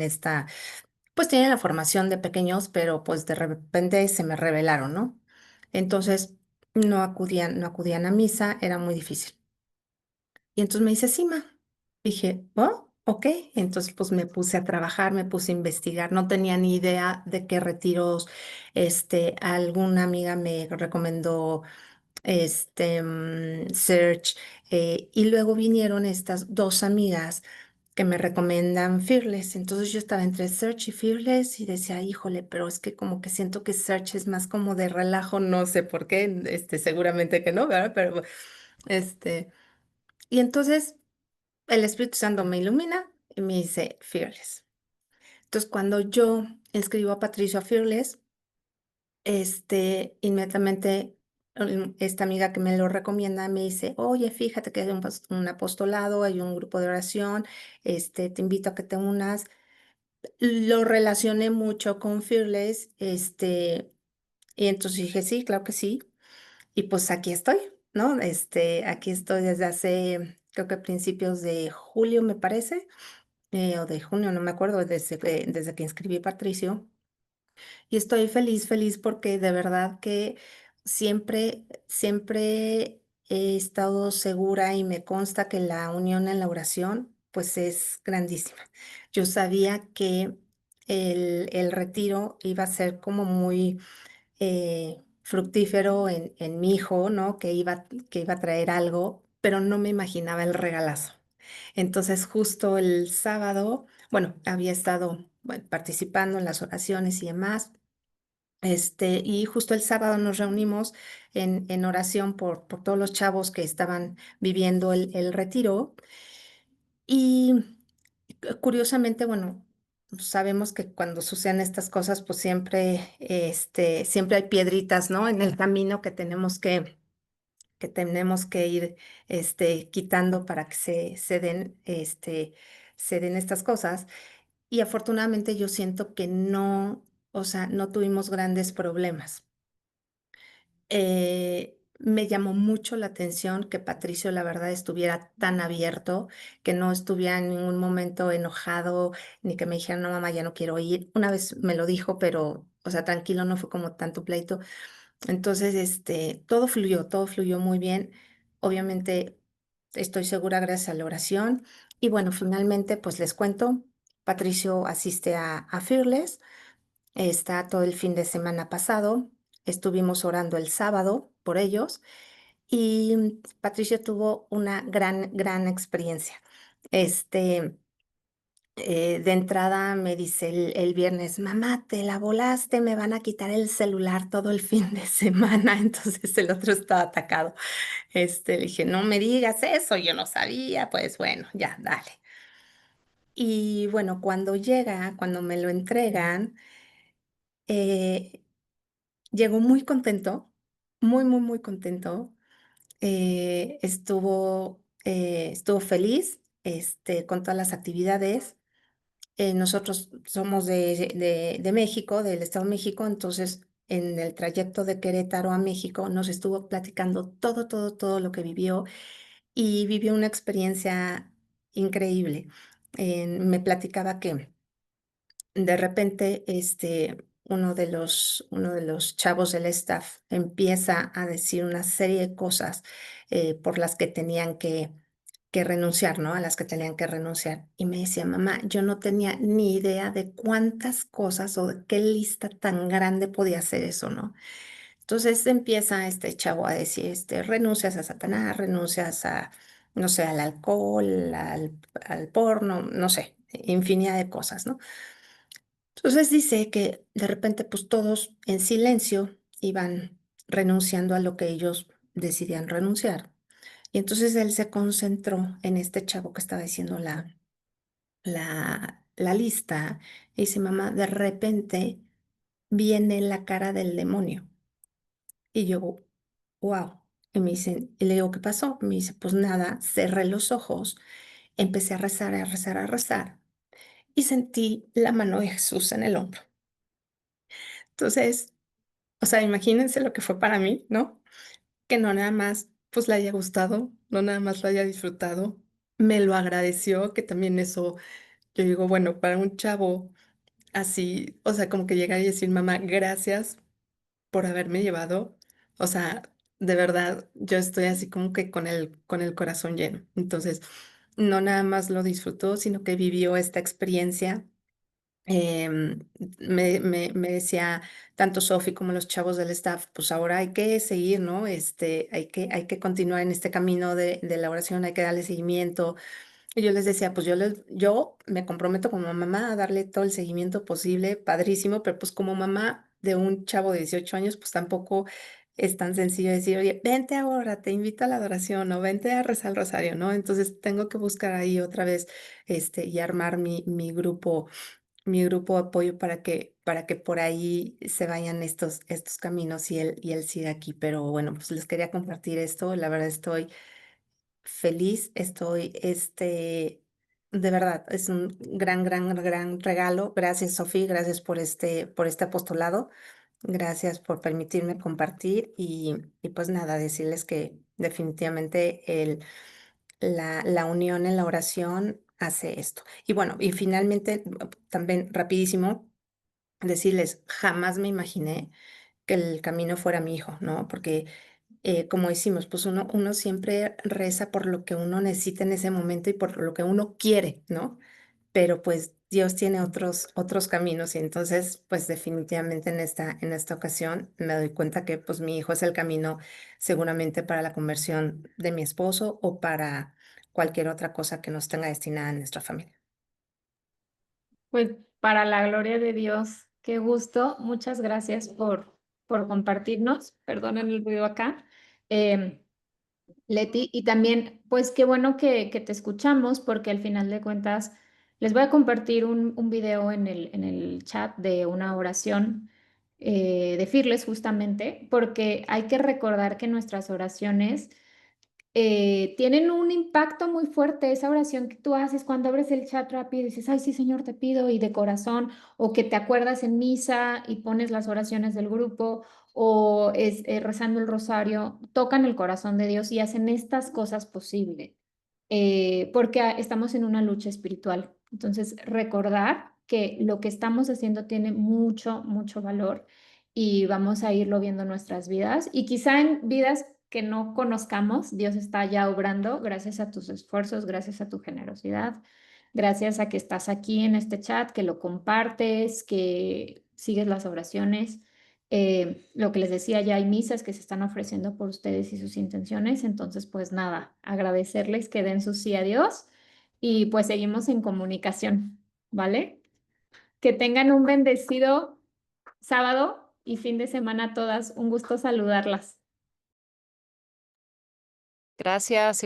pues tienen la formación de pequeños, pero pues de repente se me rebelaron, ¿no? Entonces no acudían a misa, era muy difícil. Y entonces me dice, sí, ma. Dije, oh, ok. Entonces, pues me puse a trabajar, me puse a investigar. No tenía ni idea de qué retiros. Alguna amiga me recomendó Search. Y luego vinieron estas dos amigas que me recomiendan Fearless. Entonces yo estaba entre Search y Fearless y decía, híjole, pero es que como que siento que Search es más como de relajo, no sé por qué, seguramente que no, ¿verdad? Pero este. Y entonces el Espíritu Santo me ilumina y me dice Fearless. Entonces, cuando yo escribo a Patricio a Fearless, inmediatamente esta amiga que me lo recomienda me dice, oye, fíjate que hay un apostolado, hay un grupo de oración, te invito a que te unas. Lo relacioné mucho con Fearless, y entonces dije, sí, claro que sí. Y pues aquí estoy, ¿no? Aquí estoy desde hace, creo que principios de julio, me parece, o de junio, no me acuerdo, desde que inscribí a Patricio. Y estoy feliz, feliz porque de verdad que siempre, siempre he estado segura y me consta que la unión en la oración, pues es grandísima. Yo sabía que el retiro iba a ser como muy fructífero en mi hijo, ¿no? Que iba a traer algo, pero no me imaginaba el regalazo. Entonces, justo el sábado, bueno, había estado, bueno, participando en las oraciones y demás. Y justo el sábado nos reunimos en oración por todos los chavos que estaban viviendo el retiro. Y curiosamente, bueno, sabemos que cuando suceden estas cosas, pues siempre hay piedritas, ¿no? En el camino que tenemos que tenemos que ir quitando para que se den estas cosas. Y afortunadamente yo siento que no, o sea, no tuvimos grandes problemas. Me llamó mucho la atención que Patricio, la verdad, estuviera tan abierto, que no estuviera en ningún momento enojado, ni que me dijera, no, mamá, ya no quiero ir. Una vez me lo dijo, pero, o sea, tranquilo, no fue como tanto pleito. Entonces, todo fluyó muy bien. Obviamente, estoy segura gracias a la oración. Y bueno, finalmente, pues les cuento, Patricio asiste a Fearless, está todo el fin de semana pasado, estuvimos orando el sábado por ellos y Patricio tuvo una gran experiencia. Este, de entrada me dice el viernes, mamá, te la volaste, me van a quitar el celular todo el fin de semana. Entonces el otro estaba atacado. Le dije, no me digas eso, yo no sabía. Pues bueno, ya, dale. Y bueno, cuando me lo entregan, eh, llegó muy contento, muy contento. Estuvo feliz, con todas las actividades. Nosotros somos de México, del Estado de México, entonces en el trayecto de Querétaro a México nos estuvo platicando todo lo que vivió y vivió una experiencia increíble. Me platicaba que de repente uno de los chavos del staff empieza a decir una serie de cosas por las que tenían que renunciar, ¿no? A las que tenían que renunciar. Y me decía, mamá, yo no tenía ni idea de cuántas cosas o de qué lista tan grande podía hacer eso, ¿no? Entonces empieza este chavo a decir, renuncias a Satanás, renuncias a, no sé, al alcohol, al porno, no sé, infinidad de cosas, ¿no? Entonces dice que de repente, pues todos en silencio iban renunciando a lo que ellos decidían renunciar. Y entonces él se concentró en este chavo que estaba diciendo la lista. Y dice, mamá, de repente viene la cara del demonio. Y yo, wow. Y le digo, ¿qué pasó? Me dice, pues nada, cerré los ojos, empecé a rezar, a rezar, a rezar. Y sentí la mano de Jesús en el hombro. Entonces, o sea, imagínense lo que fue para mí, ¿no? Que no nada más, pues le haya gustado, no nada más lo haya disfrutado, me lo agradeció, que también eso, yo digo, bueno, para un chavo así, o sea, como que llegar y decir, mamá, gracias por haberme llevado, o sea, de verdad, yo estoy así como que con el corazón lleno. Entonces, no nada más lo disfrutó, sino que vivió esta experiencia. Me decía tanto Sophie como los chavos del staff, pues ahora hay que seguir, ¿no? Hay que continuar en este camino de la oración, hay que darle seguimiento. Y yo les decía, pues yo me comprometo como mamá a darle todo el seguimiento posible, padrísimo, pero pues como mamá de un chavo de 18 años, pues tampoco es tan sencillo decir, oye, vente ahora, te invito a la adoración o vente a rezar el rosario, ¿no? Entonces tengo que buscar ahí otra vez, y armar mi grupo de apoyo para que por ahí se vayan estos caminos y él siga aquí. Pero bueno, pues les quería compartir esto. La verdad estoy feliz, de verdad, es un gran regalo. Gracias, Sofía, gracias por este apostolado. Gracias por permitirme compartir y pues nada, decirles que definitivamente la unión en la oración hace esto. Y bueno, y finalmente, también rapidísimo, decirles, jamás me imaginé que el camino fuera mi hijo, ¿no? Porque como decimos, pues uno siempre reza por lo que uno necesita en ese momento y por lo que uno quiere, ¿no? Pero pues Dios tiene otros caminos y entonces pues definitivamente en esta ocasión me doy cuenta que pues mi hijo es el camino seguramente para la conversión de mi esposo o para cualquier otra cosa que nos tenga destinada en nuestra familia. Pues para la gloria de Dios, qué gusto. Muchas gracias por compartirnos. Perdonen el ruido acá. Em, Leti, y también, pues qué bueno que te escuchamos, porque al final de cuentas les voy a compartir un video en el chat de una oración de Fearless justamente, porque hay que recordar que nuestras oraciones tienen un impacto muy fuerte. Esa oración que tú haces cuando abres el chat rápido y dices, ay, sí, Señor, te pido, y de corazón, o que te acuerdas en misa y pones las oraciones del grupo, o rezando el rosario, tocan el corazón de Dios y hacen estas cosas posibles, porque estamos en una lucha espiritual. Entonces, recordar que lo que estamos haciendo tiene mucho, mucho valor y vamos a irlo viendo en nuestras vidas y quizá en vidas que no conozcamos, Dios está ya obrando gracias a tus esfuerzos, gracias a tu generosidad, gracias a que estás aquí en este chat, que lo compartes, que sigues las oraciones. Lo que les decía, ya hay misas que se están ofreciendo por ustedes y sus intenciones, entonces pues nada, agradecerles que den su sí a Dios y pues seguimos en comunicación, ¿vale? Que tengan un bendecido sábado y fin de semana a todas. Un gusto saludarlas. Gracias.